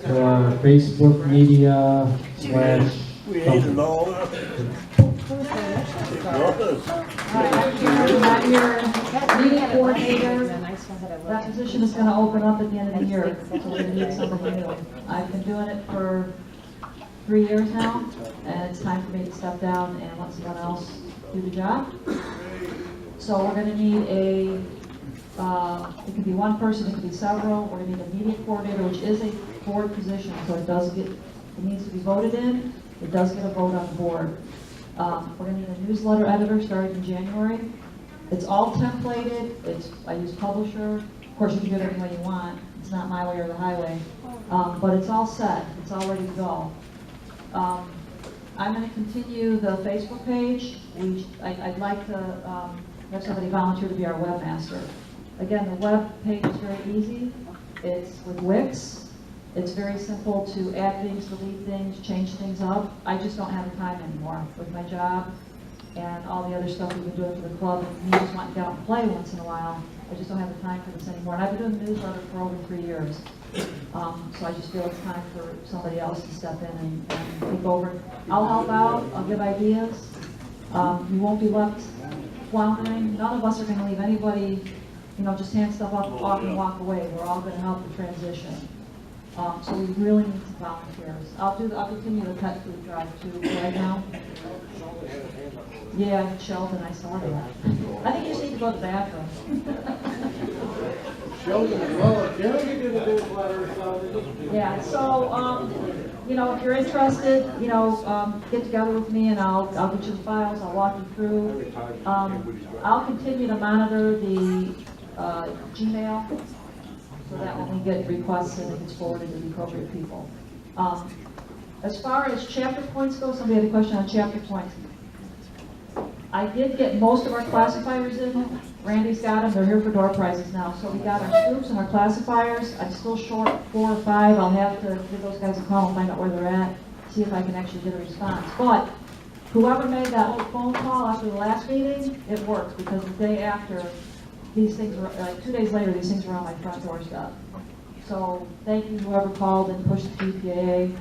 to our Facebook media / I'm your media coordinator. That position is going to open up at the end of the year, so we're going to need somebody new. I've been doing it for 3 years now, and it's time for me to step down and let someone else do the job. So we're going to need it could be one person, it could be several. We're going to need a media coordinator, which is a board position, so it needs to be voted in. It does get a vote on the board. We're going to need a newsletter editor starting in January. It's all templated. I use Publisher. Of course, you can do it any way you want. It's not my way or the highway. But it's all set. It's all ready to go. I'm going to continue the Facebook page. I'd like to have somebody volunteer to be our webmaster. Again, the web page is very easy. It's with Wix. It's very simple to add things, delete things, change things up. I just don't have the time anymore with my job and all the other stuff we've been doing for the club. And me just want to get out and play once in a while. I just don't have the time for this anymore. And I've been doing the newsletter for over 3 years. So I just feel it's time for somebody else to step in and take over. I'll help out. I'll give ideas. You won't be left floundering. None of us are going to leave anybody, just hand stuff off and walk away. We're all going to help the transition. So we really need some volunteers. I'll continue the pet food drive too right now. Yeah, Sheldon, I saw that. I think you just need to go to the bathroom. Sheldon, well, Jeremy did a newsletter, so. Yeah, so, if you're interested, get together with me and I'll get you the files, I'll walk you through. I'll continue to monitor the Gmail so that when we get requests and it gets forwarded to the appropriate people. As far as chapter points go, somebody had a question on chapter points. I did get most of our classifiers in. Randy's got them. They're here for door prizes now. So we got our scoops and our classifiers. I'm still short 4 or 5. I'll have to give those guys a call and find out where they're at, see if I can actually get a response. But whoever made that little phone call after the last meeting, it worked because the day after, these things were, 2 days later, these things were on my front doorstep. So thank you whoever called and pushed the GPAP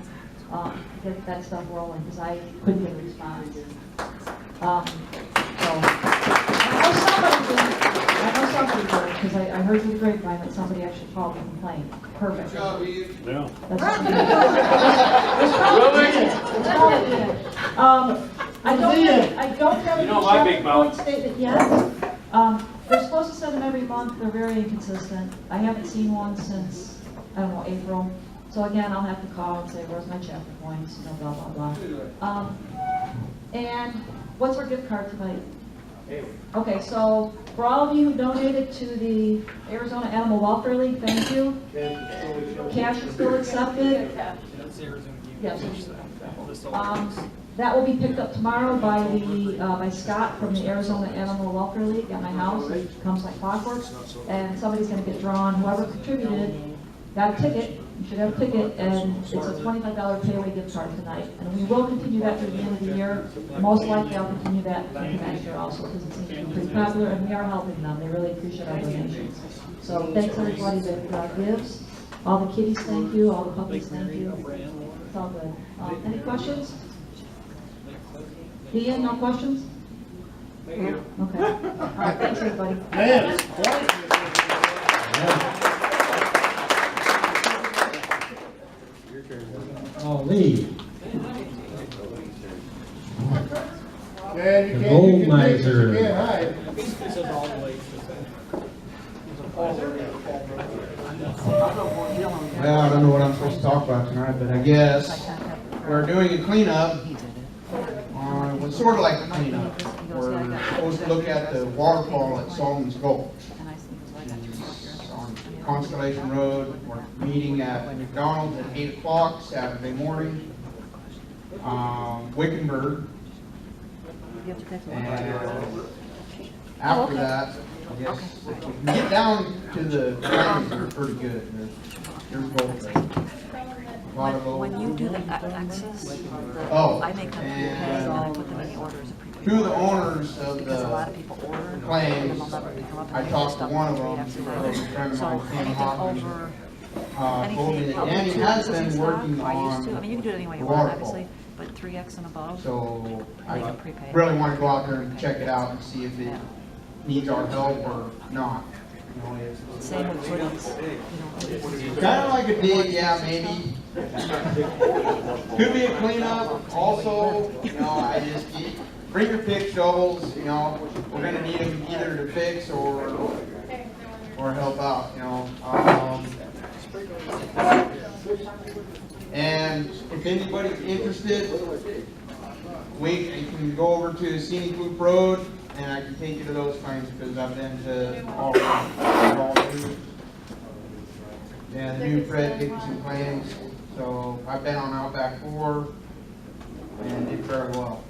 to get that stuff rolling because I couldn't get a response. I know somebody did, because I heard through the grapevine that somebody actually called and complained. Perfect. Good job, Ian. Yeah. That's I don't have a chapter point statement yet. They're supposed to send them every month. They're very inconsistent. I haven't seen one since, I don't know, April. So again, I'll have to call and say, where's my chapter points? Blah, blah, blah. And what's our gift card tonight? Okay, so for all of you who donated to the Arizona Animal Welfare League, thank you. Cash is still accepted. Yes. That will be picked up tomorrow by by Scott from the Arizona Animal Welfare League at my house. It comes like clockwork, and somebody's going to get drawn. Whoever contributed got a ticket. You should have a ticket, and it's a $25 pay-away gift card tonight. And we will continue that through the end of the year. Most likely, I'll continue that into next year also, because it seems to be pretty popular, and we are helping them. They really appreciate our donations. So thanks everybody that gives. All the kitties, thank you. All the puppies, thank you. It's all good. Any questions? Ian, no questions? Thank you. Okay. All right, thanks everybody. Oh, Lee. Man, The gold miser. can't hide. Well, I don't know what I'm supposed to talk about tonight, but I guess we're doing a cleanup. It was sort of like a cleanup. We're supposed to look at the waterfall at Solomon's Gulch. It's on Constellation Road. We're meeting at McDonald's at 8 o'clock Saturday morning. Wickenburg. And after that, I guess if you can get down to the plains, they're pretty good. There's both. When you do the X's, I make them prepay and I put them in the order as a prepaid. Two of the owners of Because a lot of people order the and claims, they'll never pick them up. I talked to one of them, a friend of So mine, Ken anything Hoffman, over, told me anything that up Danny to has existing been stock, working or I used to, I on mean, you can do it any way you the want, waterfall. obviously, but 3X and above. So They I can prepay. really want to go out there and check it out and see if it needs our help or not. You know, Same with footings, kind of like a dig, yeah, maybe. Could be a cleanup. Also, I just bring your pick shovels. We're gonna need them either to fix or help out. And if anybody's interested, you can go over to Scenic Loop Road, and I can take you to those claims because I've been to all of them. Yeah, the new Fred Dickinson claims. So I've been on Outback 4. and did very well.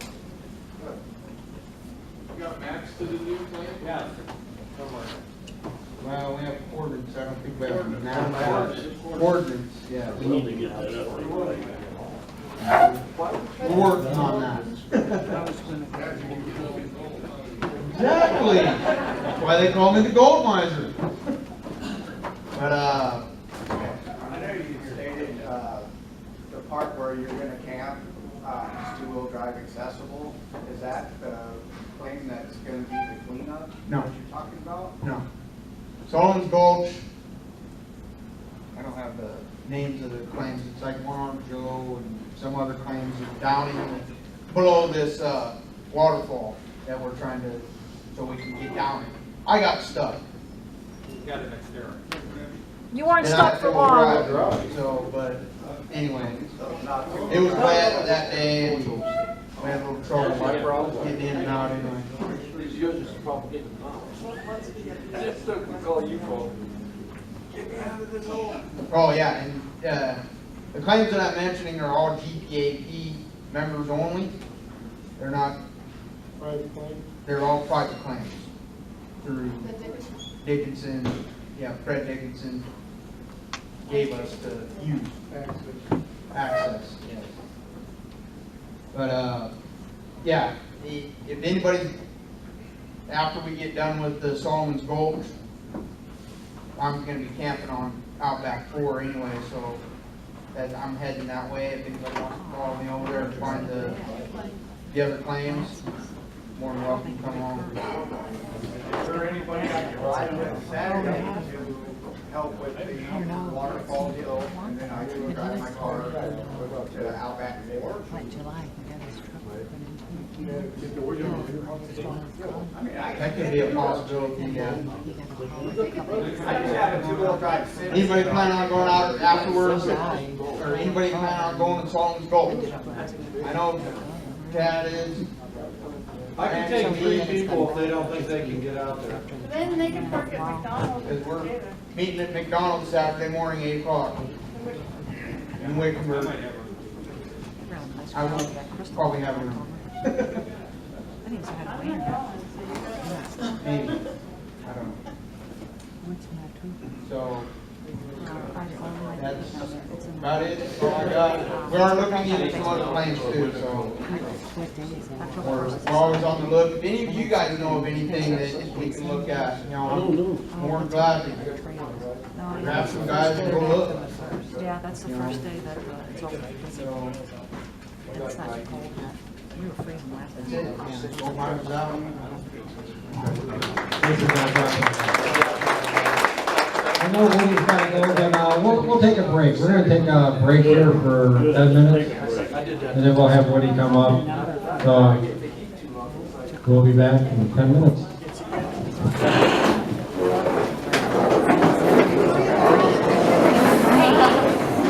You got maps to the new plan? Yeah. Well, we have coordinates, I don't think we have now. Coordinates, yeah. We need to get that up. We're working on that. Exactly. That's why they call me the gold miser. But, I know you stated, the part where you're gonna camp, is two-wheel drive accessible. Is that the claim that's gonna be the cleanup? No. What you're talking about? no. Solomon's Gulch, I don't have the names of the claims, it's like One Arm Joe and some other claims down in, below this, waterfall that we're trying to, so we can get down it. I got stuck. Got it next door. You weren't And stuck I for feel long. dry, so, but anyway, it was wet that day, and we had a little trouble getting in and out anyway. Yours is the problem getting them out. Just so we call you for. Get me out of this hole. Oh, yeah, and, the claims that I'm mentioning are all GPAP members only. They're not, they're all private claims through Dickinson, yeah, Fred Dickinson gave us to use. Access, yes. But, yeah, if anybody, after we get done with the Solomon's Gulch, I'm gonna be camping on Outback 4 anyway, so that I'm heading that way. If anybody wants to follow me over there and find the other claims, more than welcome to come along. Is there anybody I can ride with Saturday to help with the waterfall deal, and then I can drive my car to Outback 4? Like July, we got his truck. That could be a possibility, yeah. I just have a two-wheel drive city. Anybody plan on going out afterwards, or anybody plan on going to Solomon's Gulch? I know Tad is. I can take 3 people if they don't think they can get out there. Then they can park at McDonald's. Because we're meeting at McDonald's Saturday morning, 8 o'clock. In Wickenburg. I will probably have them. I think it's had a wind. Maybe. I don't know. So, that's about it. That's all I got. We are looking into some other claims too, so. We're always on the look. If any of you guys know of anything that we can look at, you know, I'm more than glad to grab some guys and go look. Yeah, that's the first day that it's open. So, It's not cold yet. You were freezing last that's night. it. Go find us out. I know Woody's got to go, but we'll take a break. We're going to take a break here for 10 minutes, and then we'll have Woody come up. So we'll be back in 10 minutes.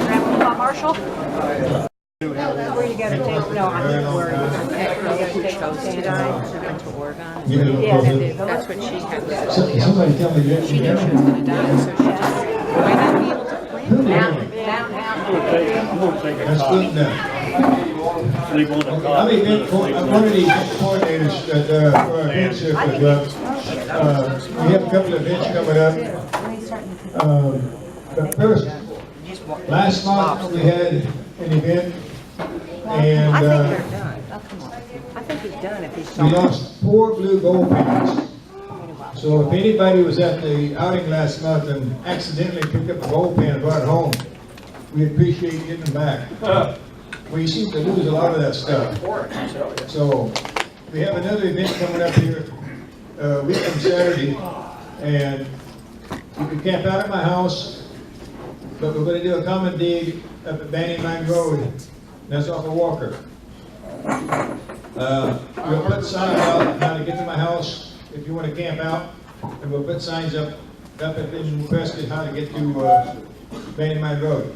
Grandpa Marshall? Where you gotta take, no, I mean, where you gotta take those to Oregon. Yeah, That's what she had. somebody tell me that. She knew she was gonna die, so she just might not be able to plan That's good enough. I'm one of these coordinators that, for our events here for clubs. We have a couple of events coming up. But first, last month we had an event, and I think they're done. Oh, come on. I think he's done if he's. we lost 4 blue gold pens. So if anybody was at the outing last month and accidentally picked up a gold pen and brought it home, we appreciate getting them back. We seem to lose a lot of that stuff. So we have another event coming up here, week from Saturday, and you can camp out at my house, but we're going to do a common dig up at Banning Mine Road, and that's off of Walker. We'll put signs out how to get to my house if you want to camp out, and we'll put signs up at in Prescott how to get to Banning Mine Road.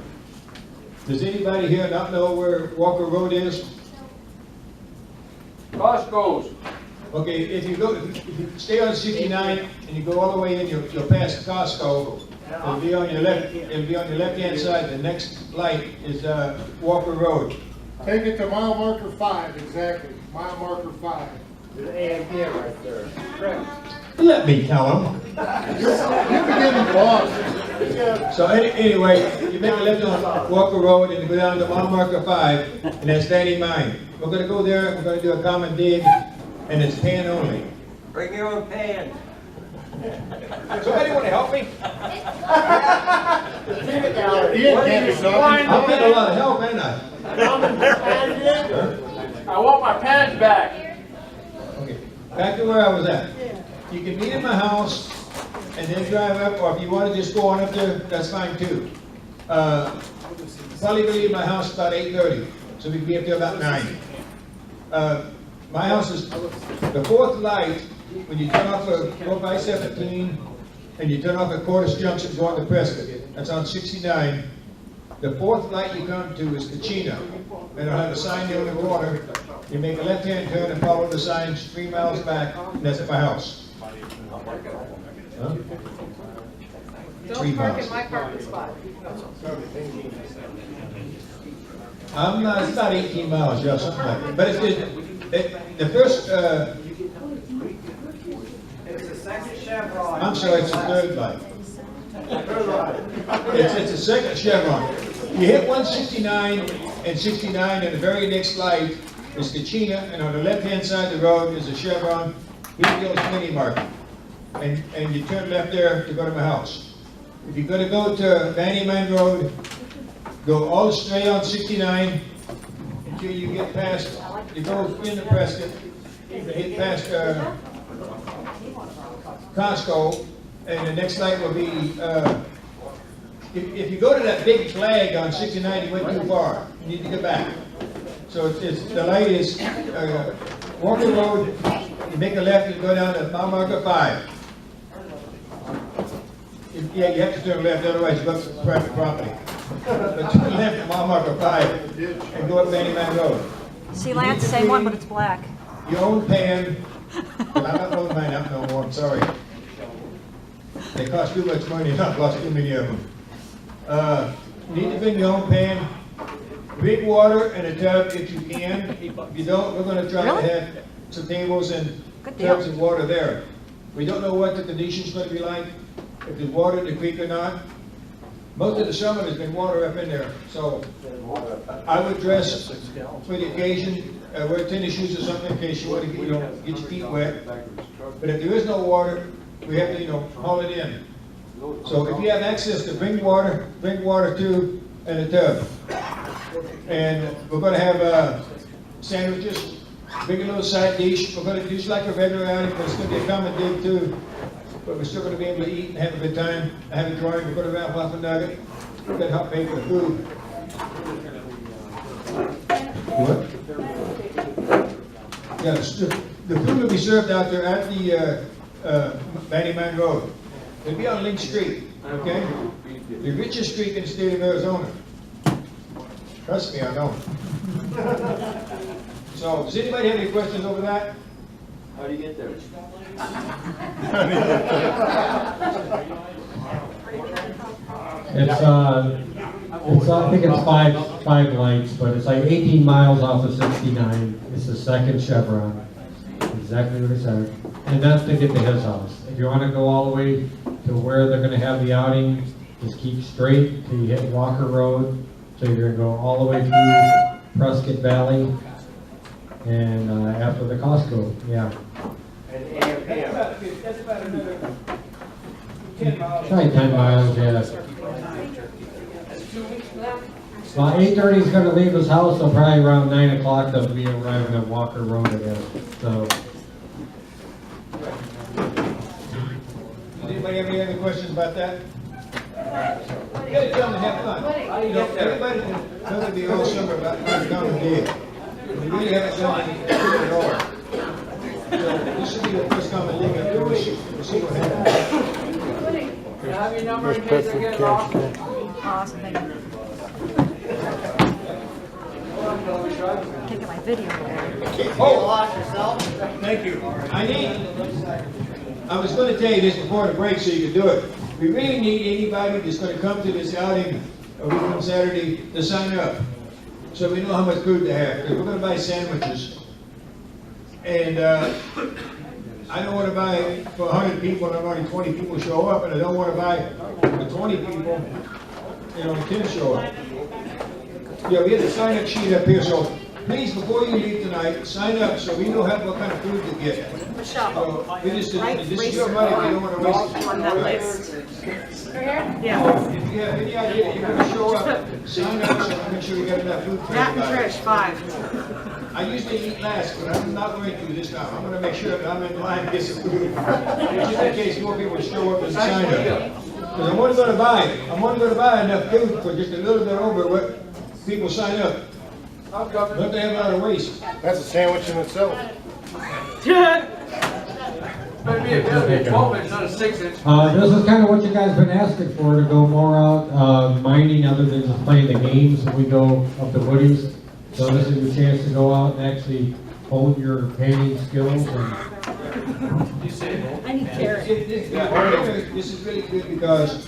Does anybody here not know where Walker Road is? Costco's. Okay, if you stay on 69 and you go all the way in, you'll pass Costco. It'll be on your left. It'll be on your left-hand side. The next light is Walker Road. Take it to mile marker 5, exactly, mile marker 5. There's AM/PM right there. Correct. Let me tell them. You're beginning lost. So anyway, you make a left on Walker Road and you go down to mile marker 5, and that's Vanny Mine. We're gonna go there, we're gonna do a common dig, and it's pan only. Bring your own pan. Somebody wanna help me? I'm I'm getting a lot of help, ain't I? I want my pants back. Okay, back to where I was at. You can meet at my house and then drive up, or if you want to just go on up there, that's fine too. Probably gonna leave my house about 8:30, so we can be up there about 9. My house is the fourth light when you turn off a 4x17 and you turn off a Cordis Junction going to Prescott. That's on 69. The fourth light you come to is Kachina, and it'll have a sign there on the corner. You make a left-hand turn and follow the sign 3 miles back, and that's at my house. Huh? 3 Don't park miles. in my parking spot. It's about 18 miles, yeah, something like that. But the first, It's the second chevron. I'm sorry, it's the third light. It's the second chevron. You hit 169 and 69, and the very next light is Kachina, and on the left-hand side of the road is a chevron, Bluegill's Mini Market. And you turn left there to go to my house. If you're gonna go to Vanny Mine Road, go all straight on 69 until you get past, you go into Prescott, you hit past Costco, and the next light will be, if you go to that big flag on 69, you went too far. You need to get back. So the light is Walker Road, you make a left and go down to mile marker 5. Yeah, you have to turn left, otherwise you go up to private property. But turn left at mile marker 5 and go up Vanny Man Road. See, Lance, same one, but it's black. Your own pan. Well, I'm not loading mine up no more, I'm sorry. They cost too much money, I've lost too many of them. You need to bring your own pan, big water and a tub if you can. If you don't, we're gonna try to have some tables and tubs of water there. We don't know what the condition's gonna be like, if there's water in the creek or not. Most of the summer there's been water up in there, so I would dress for the occasion, wear tennis shoes or something in case you want to get your feet wet. But if there is no water, we have to, haul it in. So if you have access to bring water too, and a tub. And we're gonna have sandwiches, bring a little side dish. We're gonna do just like a regular outing, but it's gonna be a common dig too. But we're still gonna be able to eat and have a good time. I have a drawing, we're gonna have waffle nugget. We're gonna help pay for the food. What? Yeah, the food will be served out there at the Vanny Man Road. It'll be on Link Street, okay? The richest street in the state of Arizona. Trust me, I know. So, does anybody have any questions over that? How do you get there? I think it's five lights, but it's like 18 miles off of 69. It's the second chevron. Exactly what it said. And that's to get to his house. If you want to go all the way to where they're going to have the outing, just keep straight till you hit Walker Road. So you're going to go all the way through Prescott Valley and after the Costco, yeah. And AM/PM. That's about another 10 miles. Try 10 miles, yeah. That's 2 weeks from now? Well, 8:30 is going to leave his house, so probably around 9 o'clock they'll be arriving at Walker Road again. So. Does anybody have any other questions about that? You gotta come and have fun. Everybody can tell me all summer about how to come and dig. We really haven't done anything at all. So this should be the first common dig up there. We'll see what happens. Can I have your number in case I get lost? Awesome, thank you. Taking my video there. Oh, thank you. I was going to tell you this before the break so you could do it. We really need anybody that's going to come to this outing a week on Saturday to sign up. so we know how much food to have. 'Cause we're gonna buy sandwiches. And, I don't wanna buy for 100 people and only 20 people show up, and I don't wanna buy for 20 people and only 10 show up. Yeah, we have a sign-up sheet up here, so please, before you leave tonight, sign up so we know what kind of food to get. Michelle, We just, right, this is your money, we don't wanna waste it. on that list. Yeah. If you have any idea you're gonna show up, sign up so I make sure you got enough food for Matt and everybody. Trish, 5. I usually eat last, but I'm not going to this time. I'm gonna make sure that I'm in line to get some food. Just in case more people show up and sign up. Because I'm only gonna buy enough food for just a little bit over what people sign up. But they have a lot of waste. That's a sandwich in itself. Maybe a 12-inch, not a 6-inch. This is kind of what you guys been asking for, to go more out mining other than just playing the games when we go up the woodies. So this is your chance to go out and actually hone your panning skills. And I need carrots. This is really good because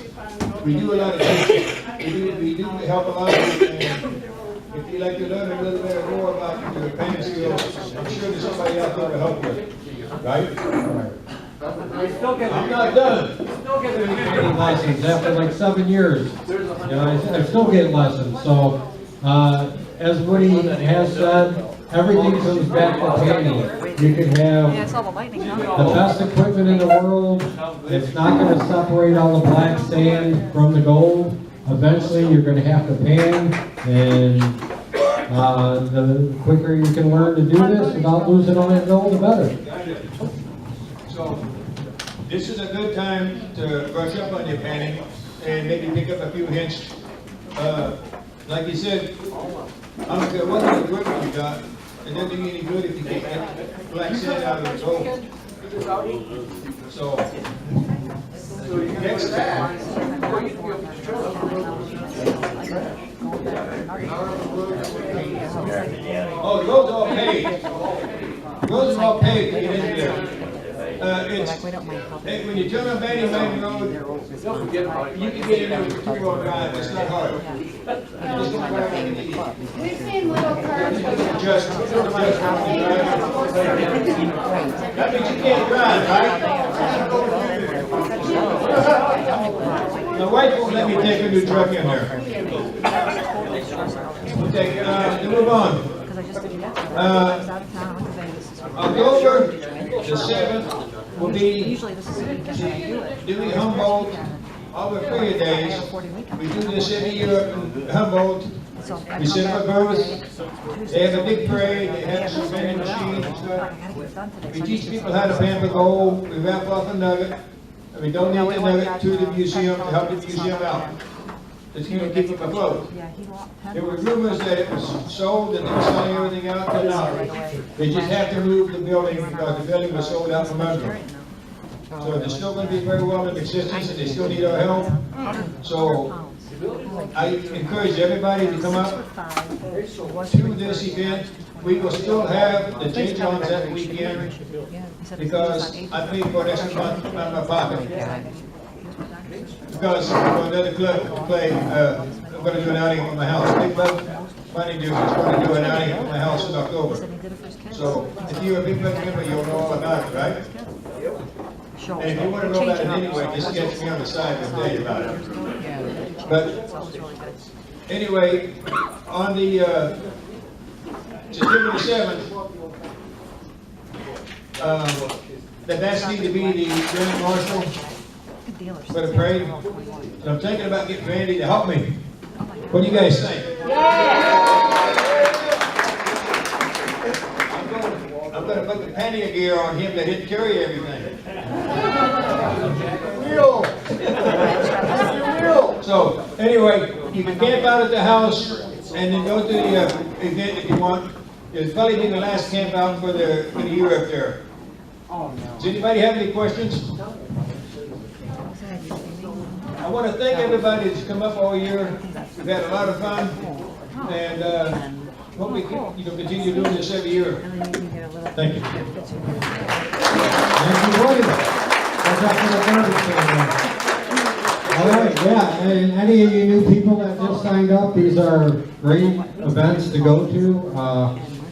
we do a lot of things. We do help a lot of people. And if you'd like to learn a little bit more about your panning skills, I'm sure there's somebody out there to help you. Right? I'm not done. getting lessons after like 7 years. You know, I still get lessons. So, as Woody has said, everything comes back to panning. You can have Yeah, I saw the lightning. the best equipment in the world. It's not going to separate all the black sand from the gold. Eventually, you're going to have to pan, and the quicker you can learn to do this without losing all that gold, the better. So, this is a good time to brush up on your panning and maybe pick up a few hints. Like you said, I don't care what kind of equipment you got, it doesn't do you any good if you can't get black sand out of the gold. So, next time. Oh, the roads are all paved. Roads are all paved to get in there. When you turn on Banning Lane Road, you can get in there with a 2-wheel drive. It's not hard. Just don't drive like an idiot. We've seen little cars. Just drive. That means you can't drive, right? My wife won't let me take a new truck in there. Okay, to move on. October the 7th will be Dewey Humboldt over 3 days. We do this every year in Humboldt. We set up a booth. They have a big parade. They have some vending machines and stuff. We teach people how to pan for gold. We wrap off a nugget. And we donate the nugget to the museum to help the museum out. It's going to keep them afloat. There were rumors that it was sold and they were selling everything out, but no. They just have to move the building because the building was sold out from under them. So they're still going to be very well in existence and they still need our help. So I encourage everybody to come up to this event. We will still have the change-ons that weekend because I paid for an extra month out of my pocket. Because for another club to play, I'm going to do an outing at my house. Big Bug Money Dude is going to do an outing at my house in October. So if you're a Big Bug member, you'll know all about it, right? And if you want to know about it anyway, just catch me on the side and tell you about it. But anyway, on the September the 7th, the best need to be the Grand Marshal for the parade. And I'm thinking about getting Randy to help me. What do you guys think? I'm going to put the pannier gear on him that he'd carry everything. So, anyway, you can camp out at the house and then go to the event if you want. It'll probably be the last camp out for the year up there. Does anybody have any questions? I want to thank everybody that's come up all year. We've had a lot of fun, and hope we can continue doing this every year. Thank you. Thank you, William. All right. Yeah, and any of you new people that just signed up, these are great events to go to.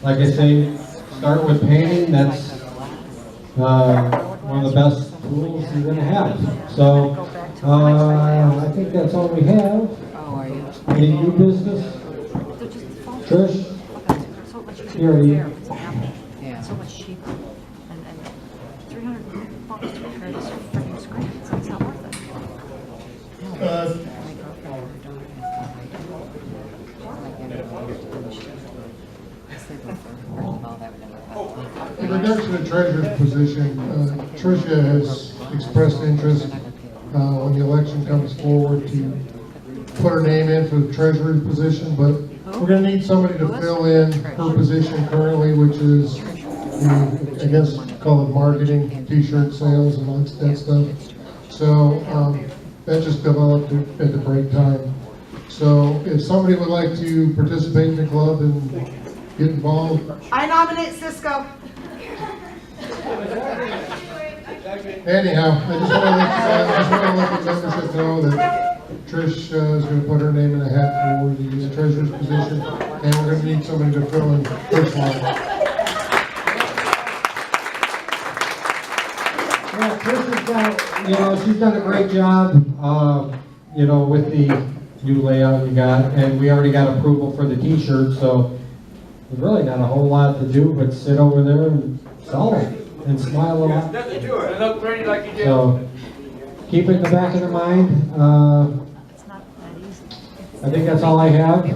Like I say, start with painting. That's one of the best tools you're going to have. So I think that's all we have. Oh, are you? Any new business? Trish? So much cheaper You already- there. It's an Apple. Yeah. So much cheaper. And $300 to repair this freaking screen. It's not worth it. In regards to the treasurer's position, Tricia has expressed interest when the election comes forward to put her name in for the treasurer's position, but we're going to need somebody to fill in her position currently, which is, I guess, call it marketing, t-shirt sales and all that stuff. So that just developed at the break time. So if somebody would like to participate in the club and get involved. I nominate Cisco. Anyhow, I just want to let the membership know that Trish is going to put her name in the hat for the treasurer's position, and we're going to need somebody to fill in Trish line. Yeah, Trish has got, she's done a great job, with the new layout you got, and we already got approval for the t-shirts, so there's really not a whole lot to do but sit over there and sell them and smile a lot. Nothing to it. Look pretty like you do. So keep it in the back of the mind. I think that's all I have.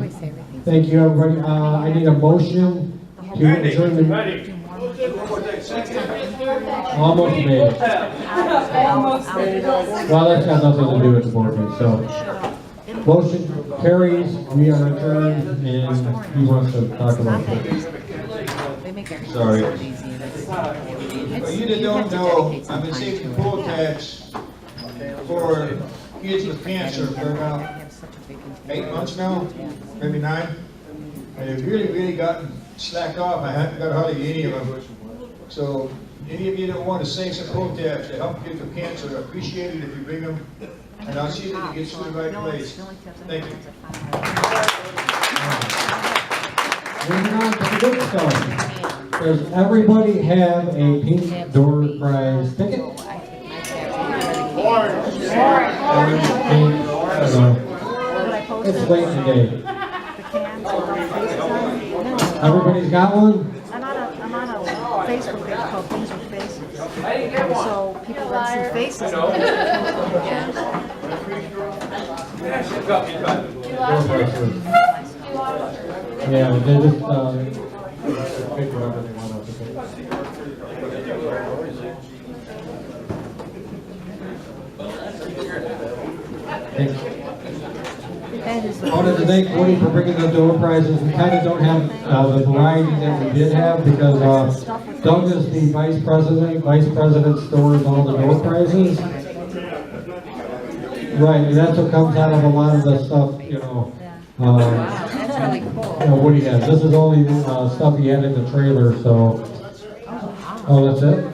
Thank you, everybody. I need a motion to adjourn the. Almost made it. Well, that's got nothing to do with the board meeting, so. Motion carries, we are adjourned, and he wants to talk about it. Sorry. Well, you that don't know, I've been saving poll tax for kids with cancer for about 8 months now, maybe 9. And they've really gotten slacked off. I haven't got hardly any of them. So any of you that want to save some poll tax to help kids with cancer, I appreciate it if you bring them. And I'll see that you get to the right place. Thank you. Moving on to the good stuff. Does everybody have a pink door prize ticket? Orange, pink, I don't know. It's late in the day. Everybody's got one? I'm on a Facebook page called Things with Faces. So people that see faces. Yeah, they just, pick whatever they want out to pick. I wanted to thank Woody for bringing the door prizes. We kind of don't have the variety that we did have because Doug is the vice president. Vice president stores all the door prizes. Right, and that's what comes out of a lot of the stuff, That's really cool. Woody has. This is only stuff he had in the trailer, so. Oh, that's it?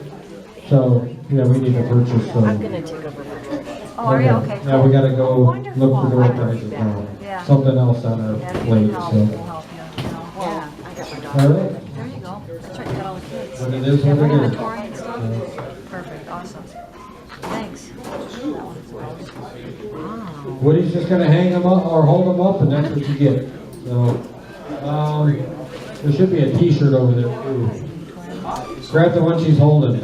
So, yeah, we need to purchase some. I'm gonna take over for Trish. Oh, are you? Okay, Yeah, we gotta go Wonderful. look for door I prizes that. now. Yeah. Something else on our Yeah, we plate, can help, so. we'll help you. Yeah, I got my daughter. All right. There you go. That's right, you got all the kids. What it is, You have what it is. inventory and stuff? Perfect, awesome. Thanks. Wow. Woody's just gonna hang them up or hold them up, and that's what you get. So, there should be a T-shirt over there too. Grab the one she's holding.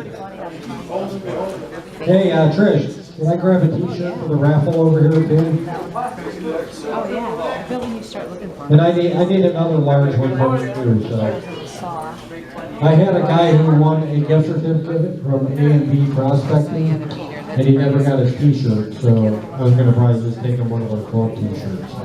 Hey, Trish, can I grab a T-shirt for the raffle over here too? Oh, yeah. Bill, when you start looking for And I need another large one for me too. So, saw. I had a guy who won a gift certificate from A&B Prospector, and he never got his T-shirt. So I was gonna probably just take him one of our club T-shirts. So,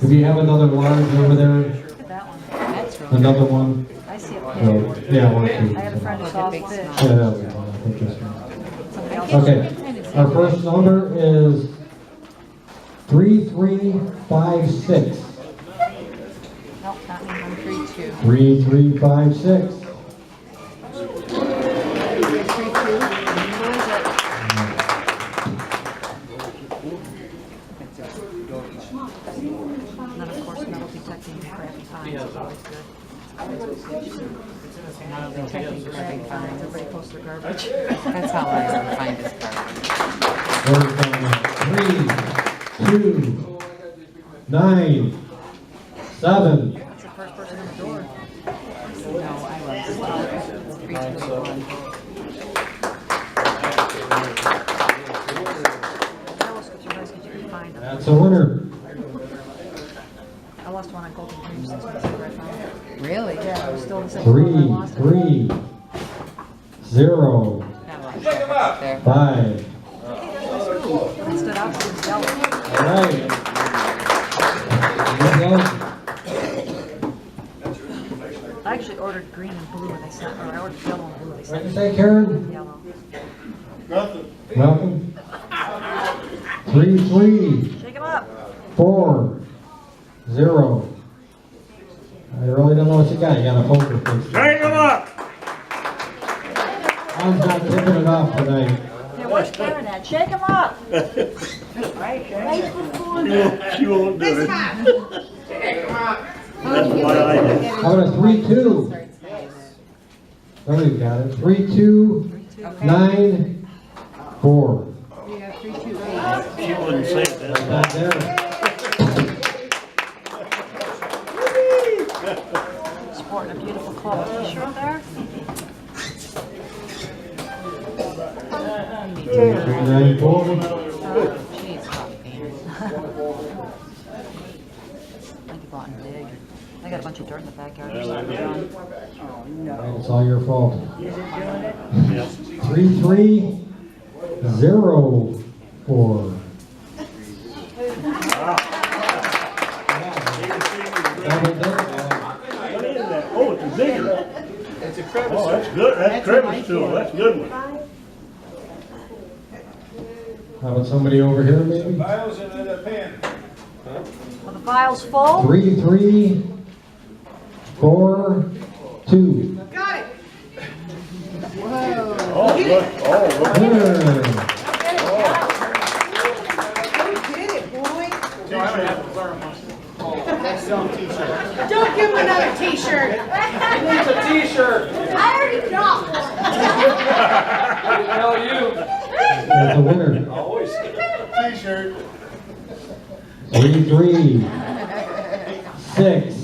if you have another large over there, That one. That's really another one. I see a So, pin. yeah, one too. I had a friend who saw fish. Yeah, that was one. I think this one. Somebody else. Okay, our first number is 3356. Nope, not me. I'm 3-2. 3356. 3-2. Who is it? catching crappy fines is always good. Detecting crappy fines, everybody posts their garbage. That's how I find this card. Order from 3, 2, 9, 7. That's the first person on the door. No, I was. 3, 2, 1. Tell us what you guys could you can find them. That's a winner. I lost one on Golden Dreams this week, I found it. Really? Yeah, it was still the same. 3, I lost it. 3, 0, Check them out. There. 5. It stood out to the yellow. All right. Here we go. I actually ordered green and blue and they sent, or I ordered yellow and blue, they What did you sent say, Karen? yellow. Malcolm? 3, 3, Shake them up. 4, 0. I really don't know what you got. You got a poker face. Shake them up! I'm not tipping it off tonight. Hey, where's Karen at? Shake them up. Right, Karen? She won't do it. That's why I did. How about a 3, 2? Oh, you got it. 3, 2, 9, 4. She wouldn't say that. Right there. Sporting a beautiful club t-shirt there. 3, 9, 4. Jeez, coffee. I think you bought and big. I got a bunch of dirt in the backyard. Or something. Oh, no. It's all your fault. Is it doing it? 3, 3, 0, 4. What is that? Oh, it's a digger. It's a crevice. Oh, that's good. That's crevice tool. That's a good one. How about somebody over here, maybe? Files and a pen. Well, the file's full. 3, 3, 4, 2. Got it. Oh, look. Oh, look. Winner. You did it, boy. No, I don't have to learn much. That's some t-shirt. Don't give him another t-shirt. It's a t-shirt. I already got Tell you. That's a winner. Always. T-shirt. 3, 3, 6,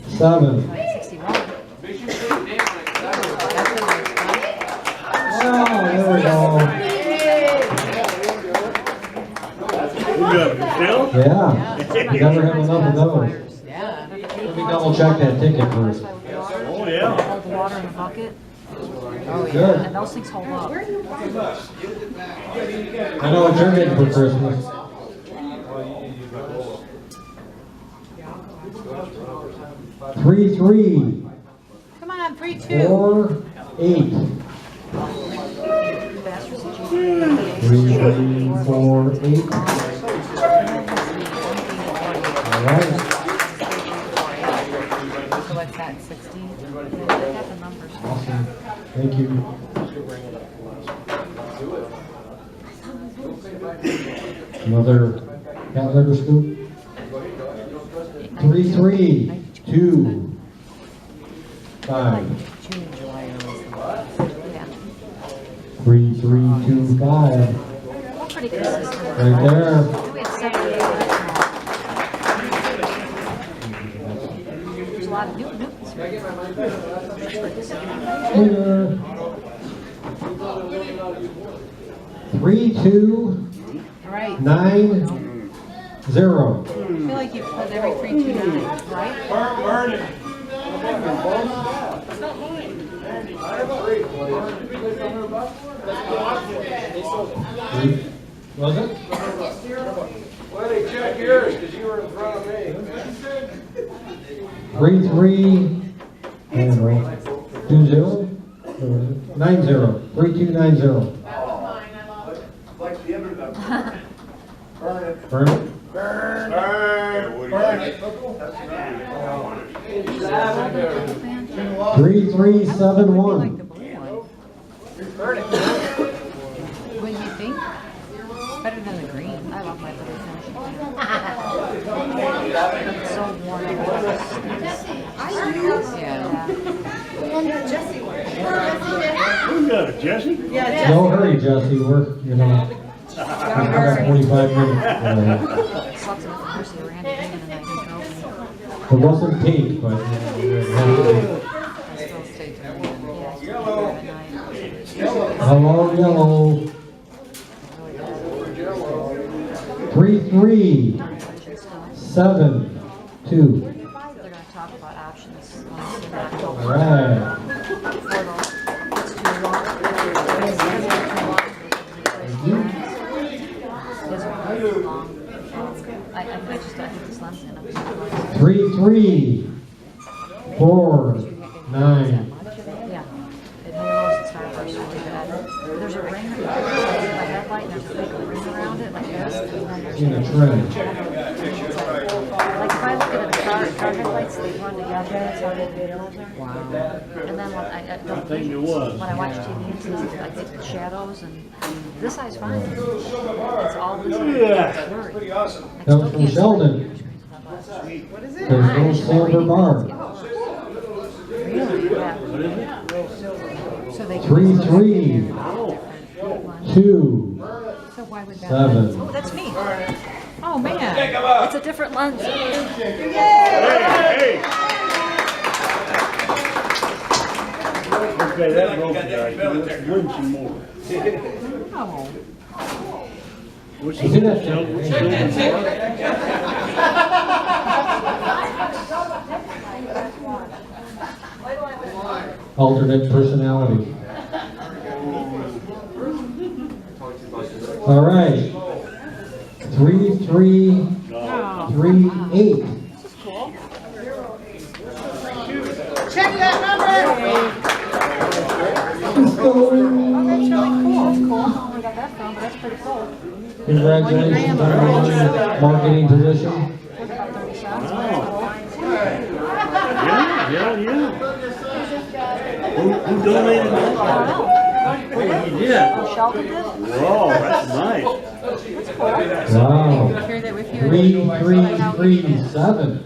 7. 61. Oh, there we go. You got it, Michelle? Yeah. You never have enough of those. Yeah. Let me double check that ticket first. Oh, yeah. Hold the water in the bucket. Oh, yeah. Good. And those things hold up. I know what you're getting for Christmas. 3, 3, Come on, 3, 2. 4, 8. 3, 4, 8. All right. So what's that, 60? Half the numbers. Awesome. Thank you. Another cat litter scoop. 3, 3, 2, 5. June, July, and Yeah. 3, 3, 2, 5. We're pretty consistent. Right there. We have 7 There's a lot of Newtons here. Winner. 3, 2, All right. 9, 0. I feel like you've pulled every 3, 2, 9, right? Burn it. Was it? Well, they check yours because you were in front of me. 3, 3, I don't know, 2, 0? 9, 0. 3, 2, 9, 0. Like the other number. Burn it. Burn it. Burn. Burn it. 3, 3, 7, 1. What do you think? better than the green. I love my blue finishing can. It's so worn out. Yeah. Who got it, Jesse? No hurry, Jesse, we're, you know, we've got 45 minutes. Sucks enough for Mercy. We're handing him and I can It wasn't pink, but it had to be. I still stay to the end. Yeah, Hello, yellow. 3-3-7-2. They're going to talk about options in October. All right. It's too long. I think this lens enough. 3-3-4-9. Yeah. It halos and starbursts really bad. There's a ring, a headlight, and there's a big ring around it like this. And then there's In a trend. like if I look at a car headlights, they run together. That's how they do. Wow. And then when I don't think it was. When I watch TV, I get the shadows, and this eye's fine. It's all this eye. Yeah. It's blurry. Pretty awesome. That was from Sheldon. What is it? There's no silver bar. Really? Yeah. So they 3-3-2-7. So why would that lens? Oh, that's me. Oh man, it's a different lens. Hey! Okay, that broke it. Win some more. Oh. What's You see that? Alternate personality. All right. 3-3-3-8. Check that number. Let's go. Oh, that's really cool. That's cool. I don't know where we got that from, but that's pretty cool. Congratulations on your marketing position. Yeah. Who donated that? Oh, you did? Sheldon did? Whoa, that's nice. Wow. Carry that with you. 3-3-3-7.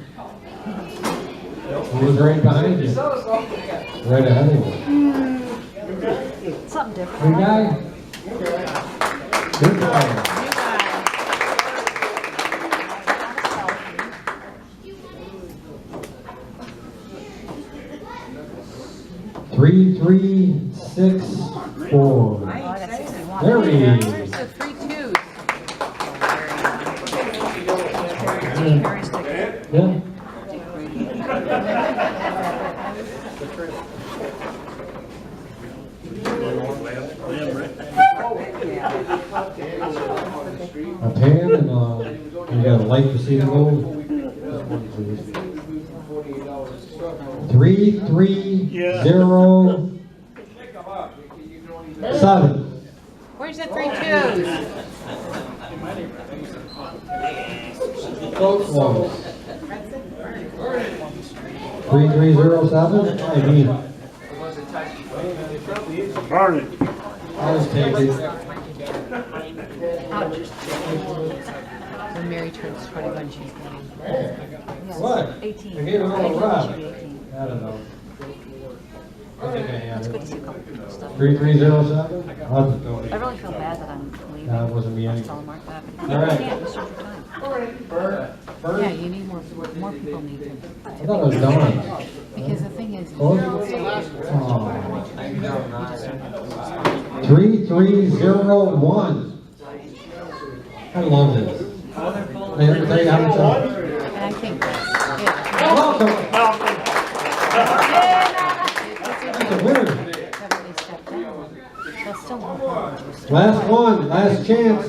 He was right behind you. Right ahead of you. Something different. Good guy? Good guy. 3-3-6-4. There he is. There's the 3 2s. Yeah. A pan and you got a light to see the gold. 3-3-0-7. Where's the 3 2s? Close. 3307? I mean, Burn it. I'll just take it. When Mary turns 21, she's going. What? 18. I gave it all a rub. She'll be 18. I don't know. I think I have It's it. good to see a couple people stuff. 3307? I'll just go. I really feel bad that I'm leaving. No, it wasn't me I'll anyway. tell Mark that. All right. Yeah, you served your time. Yeah, you need more people need to. I thought it was done. Because the thing is, Oh. 3301. I love this. I have to tell you how to tell. and I think, yeah. Welcome. That's a winner. Last one, last chance.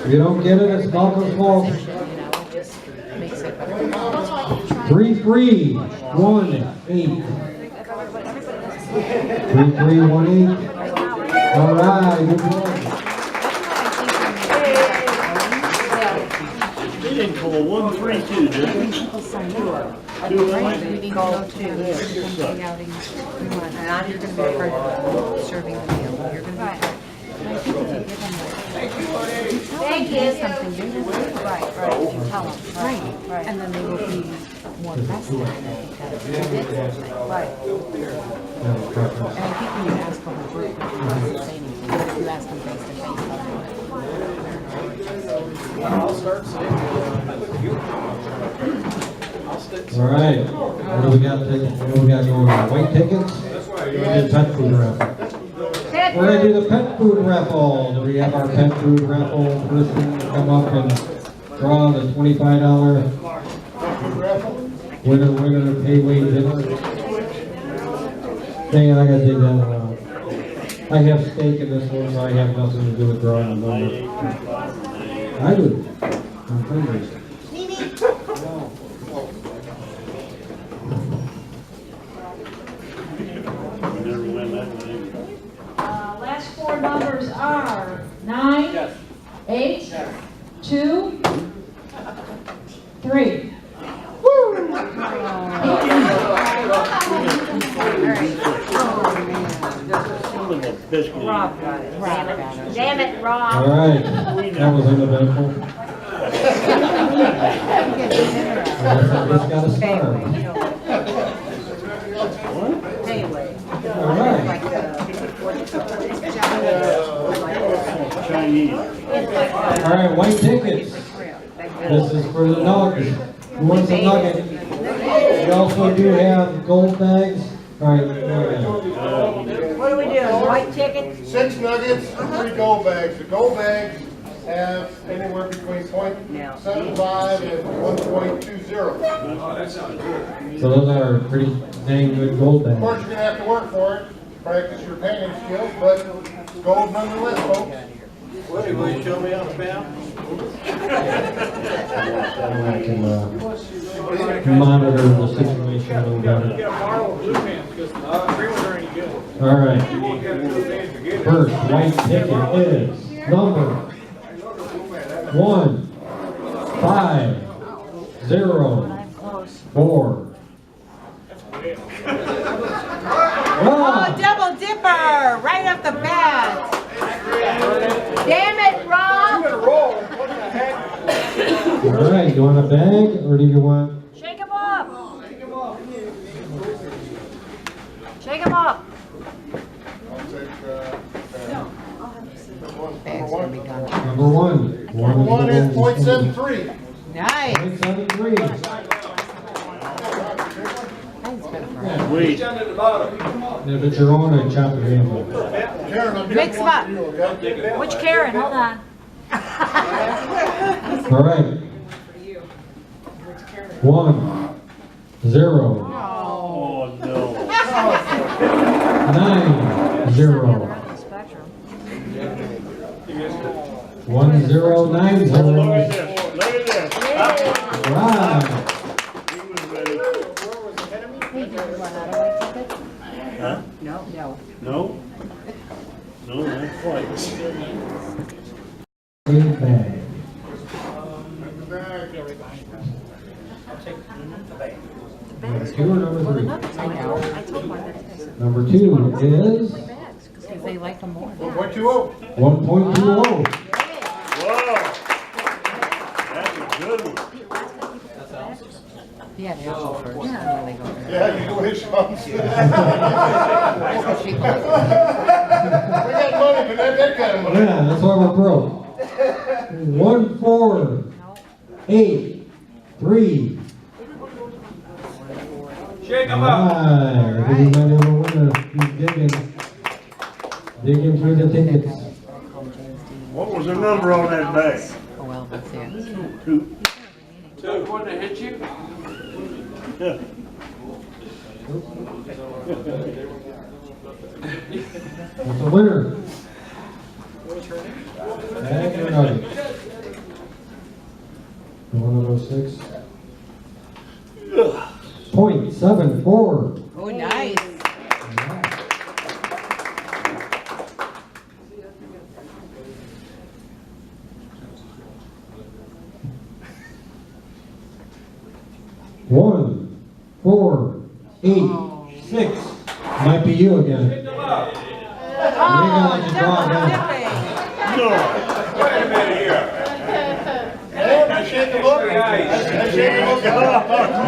If you don't get it, it's Malcolm's fault. 3318. 3318. All right, good one. They didn't call 132, did they? We need to go to big outings. And you're going to be part of serving the meal. You're going to be part. And I think if you give them is something new. Right, right. You tell them, right, right. And then they will be more invested in it because you did something. Right. And I think when you ask from a group, it doesn't say anything, but if you ask them face to face, I'll start saying. All right, what do we got going on? White tickets? We're gonna do pet food raffle. We're gonna do the pet food raffle. We have our pet food raffle person come up and draw the $25 winner pay weight dinner. Dang it, I gotta take that one out. I have steak in this one, so I have nothing to do with drawing the number. I do. I'm hungry. Last four numbers are 9, 8, 2, 3. Rob got it. Damn it, Rob. All right, that was uneventful. It's got a star. Anyway. All right. All right, white tickets. This is for the nuggets. Who wants a nugget? We also do have gold bags. All right, go ahead. What do we do? White ticket? 6 nuggets, 3 gold bags. The gold bags have anywhere between 0.75 and 1.20. So those are pretty dang good gold Of course, bags. you're gonna have to work for it, practice your painting skills, but it's gold nonetheless, folks. Woody, will you show me on the map? I can monitor the situation a little better. borrow blue pants, because the green ones aren't any good. All right. First white ticket is number 1, 5, 0, 4. Oh, double dipper, right off the bat. Damn it, Rob. All right, you want a bag or do you want? Shake him up. Shake him up. Number 1. Number 1 is 0.73. Nice. 0.73. He's down at the bottom. If it's your own, I chop it in. Mix them up. Which Karen? Hold on. All right. 1, 0, Oh, no. 9, 0. 1, 0, 9, 0. Look at this. Look at this. Right. He was ready. Hey, did you run out of white tickets? Huh? No. No? No, not quite. Big bag. Number 2 or number 3? I know. I told Mark that today. Number 2 is Because they like them more. 1.20. 1.20. Whoa. That's a good one. Yeah, they all go first. Yeah, they go first. Yeah, you go hit shots. We got money, but not that kind of money. Yeah, that's why we're broke. 1, 4, 8, 3. Shake him up. Right. We might have a winner. He's digging through the tickets. What was the number on that bag? Oh, well, that's it. 2. So, one to hit you? Yeah. What's the winner? Bag or nugget? One of those 6. 0.74. Oh, nice. One, 4, 8, 6. Might be you again. Oh, double dipping. No. Wait a minute here.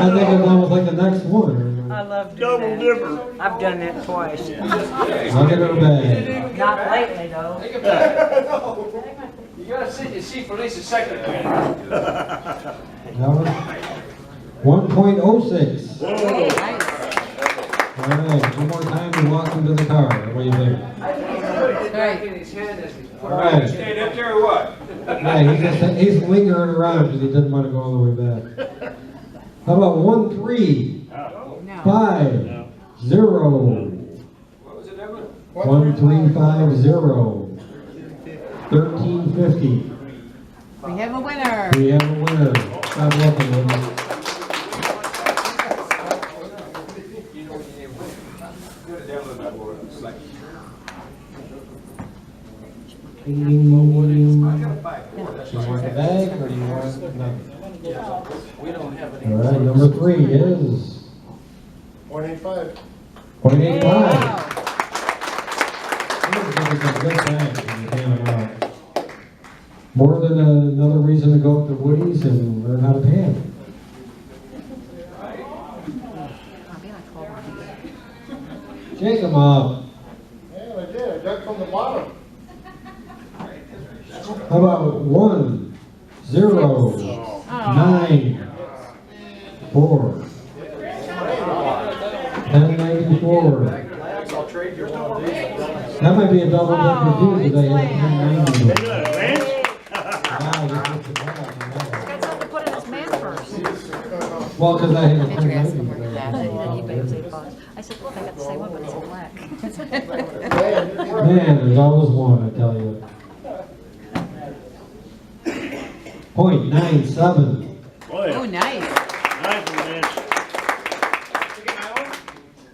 think that was like the next one. I love doing that. I've done that twice. Look at her bag. Not lately, though. You gotta see for at least a second. That was 1.06. All right, one more time to walk into the car. What do you think? All right. Stayed up there or what? Yeah, he's lingering around because he didn't want to go all the way back. How about 1-3-5-0? 1-3-5-0. 1350. We have a winner. We have a winner. Stop looking, Linda. Do you want the bag or do you want nothing? We don't have any. All right, number 3 is 0.85. 0.85. More than another reason to go up to Woody's and learn how to pan. Shake them up. Yeah, I did. I dug from the bottom. How about 1, 0, 9, 4, 1094. That might be a double decker too because I have 1090. Got something to put in his man purse. Well, because I have a Did you ask him 1090. where that? I said, look, I got the same one, but it's in black. Man, there's always one, I tell you. 0.97. Oh, nice. Nice one, man.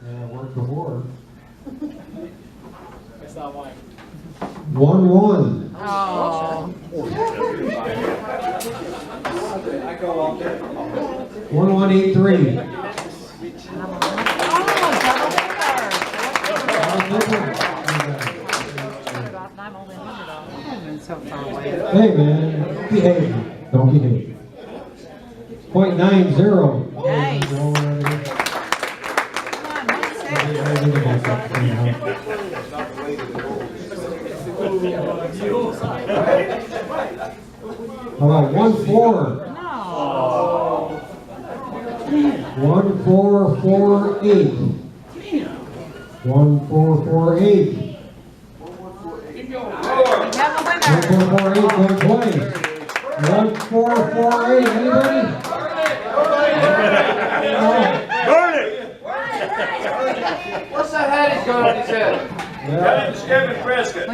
Yeah, worked before. That's not mine. 1-1. Oh. I go all day. 1183. So far away. Hey man, behave. Don't behave. 0.90. Nice. How about 1-4? No. 1448. 1448. We have a winner. 1448, good play. 1448, anybody? Burn it! What's that hat he's got on his head? Kevin Prescott.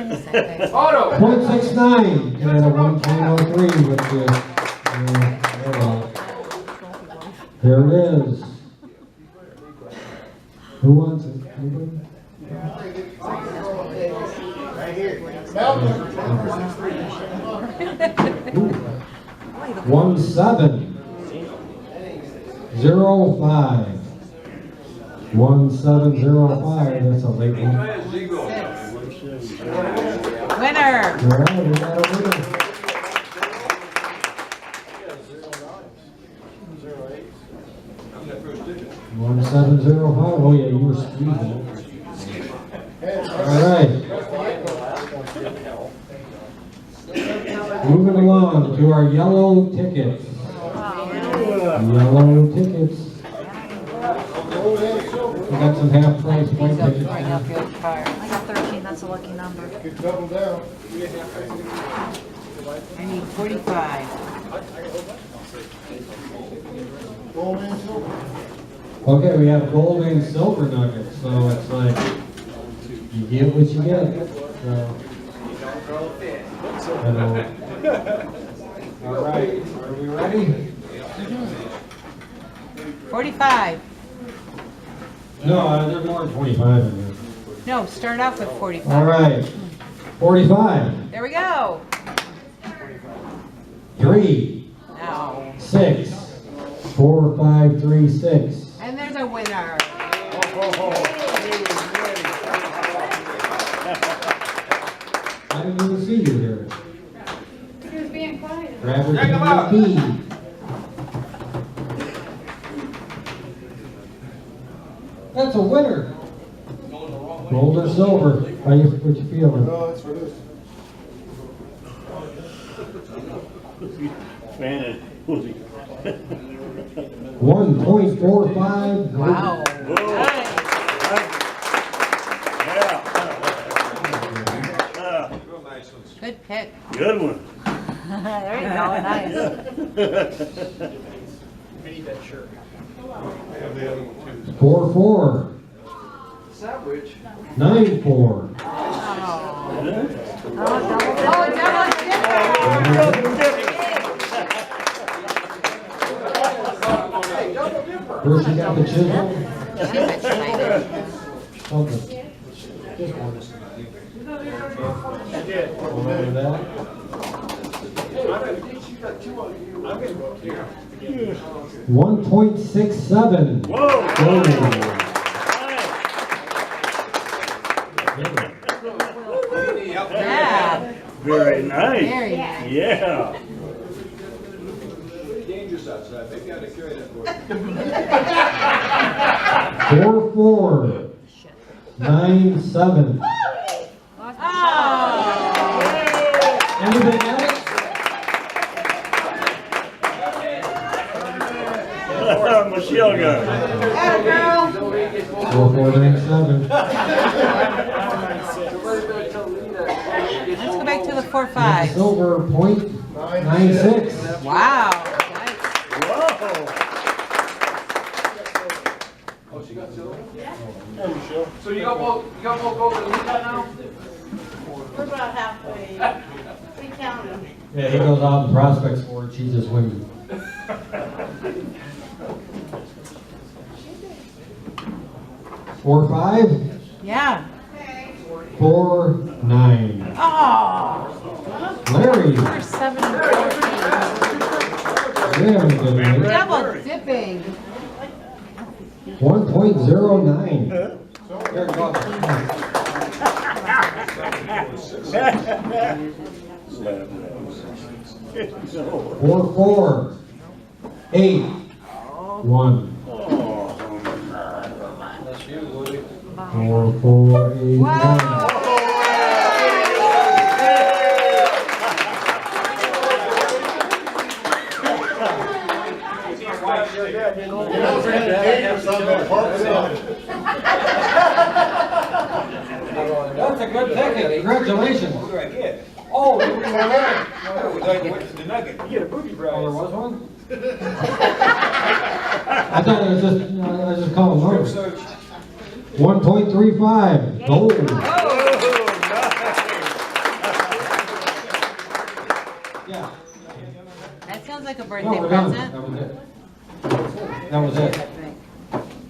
Auto. 0.69, and a 1.03 with the, there it is. Who wants it? Anybody? Right here. 1705. 1705, that's a late one. Winner. All right, we got a winner. 1705. Oh yeah, you were squeezing it. All right. Moving along to our yellow tickets. Yellow tickets. We got some half price white tickets. I got 13, that's a lucky number. Get double down. I need 45. Gold and silver. Okay, we have gold and silver nuggets, so it's like you get what you get. So, all right, are we ready? 45. No, there's more than 25 in here. No, start off with 45. All right, 45. There we go. 3, No. 6, 4, 5, 3, 6. And there's a winner. I didn't even see you here. He was being quiet. Grab her Check 'em out. B. That's a winner. Gold or silver? How you, what you feeling? Oh, that's what it is. Fan it. 1.45. Wow. Good pick. Good one. There you go, nice. We need that shirt. 4-4. Sandwich. 9-4. First you got the chisel. She's excited. Something. Over that. 1.67. Whoa. Yeah. Very nice. Very nice. Yeah. Dangerous outside, maybe I ought to carry that board. 4-4. 9-7. Anything else? Michelle got it. 4-4-9-7. Let's go back to the 4-5. Silver .96. Wow. Whoa. Oh, she got silver? So you got more gold than we got now? We're about halfway. We counted. Yeah, he goes out and prospects for it, she's just winning. Four, 5? Yeah. 4-9. Oh. Larry. We're 7 and 14. Very good. Man. Double dipping. 1.09. There it goes. 4-4. 8-1. 4-4-8-1. That's a good ticket. Congratulations. What do I get? Oh, you were there. No, we went to the Nugget. You get a booby prize. Oh, there was one? I thought it was just, I just called them over. 1.35. Gold. Yeah. That sounds like a birthday No, we're done. present. That was it. That was it.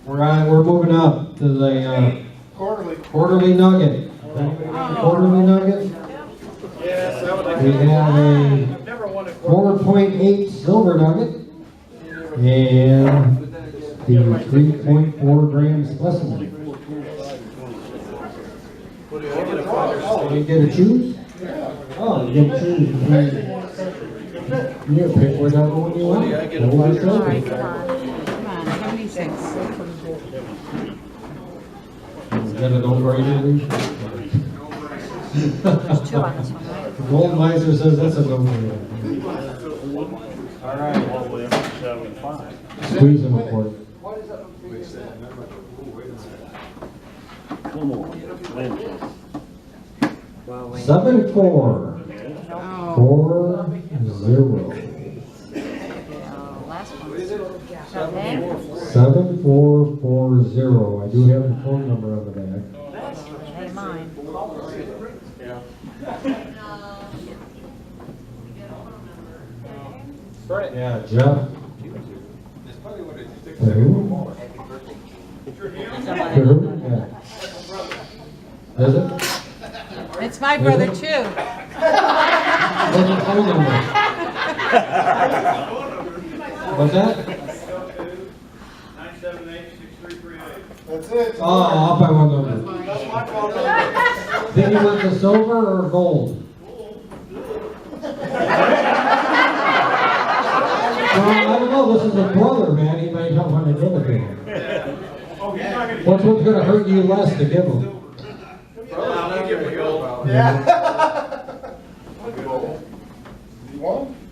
We're moving up to the quarterly nugget. Quarterly nugget. Yes, I would like We have a never won a 4.8 silver nugget and the 3.4 gram specimen. You get to choose? Oh, you get to choose. You pick whatever one you want. All right, come on. Come on, 76. Is that a no-brainer? There's 2 on this one, right? The Gold Miser says that's a no-brainer. All right. All the way up to 7.5. Squeeze him a quart. Come on. 7-4. 4-0. Last one. Okay. 7440. I do have the phone number on the back. Hey, mine. Yeah, Jeff. That's probably what it is. Who? Who? Yeah. Is it? It's my brother, too. What's the phone number? What's that? 978-6338. That's it. Oh, I'll buy one number. Then you want the silver or gold? Well, I don't know, this is a brother, man, he might not want to give it to him. Oh, he's not What's gonna hurt you less to give them?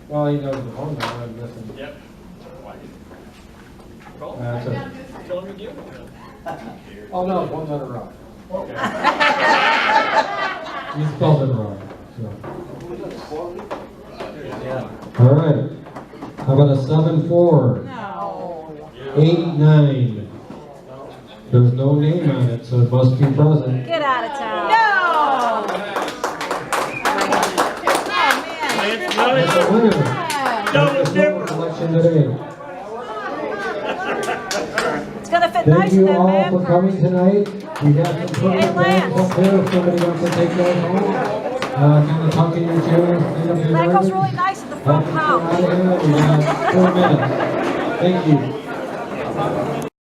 Well, he knows the phone number, I'm missing. Yep. That's it. Tell him to give it to him. Oh, no, one's on a rock. You spelled it wrong, so. All right. How about a 7-4? No. 8-9. There's no name on it, so it must be present. Get out of town. No! It's a winner. Double It's election today. It's gonna fit Thank nice in you that all man for purse. coming tonight. We got some Hey, perfect bags Lance. up there if somebody wants to take those home. Kind of tuck in your chairs, clean up your That goes garbage. really nice in the Help front us get pouch. out of here. We got 4 minutes. Thank you.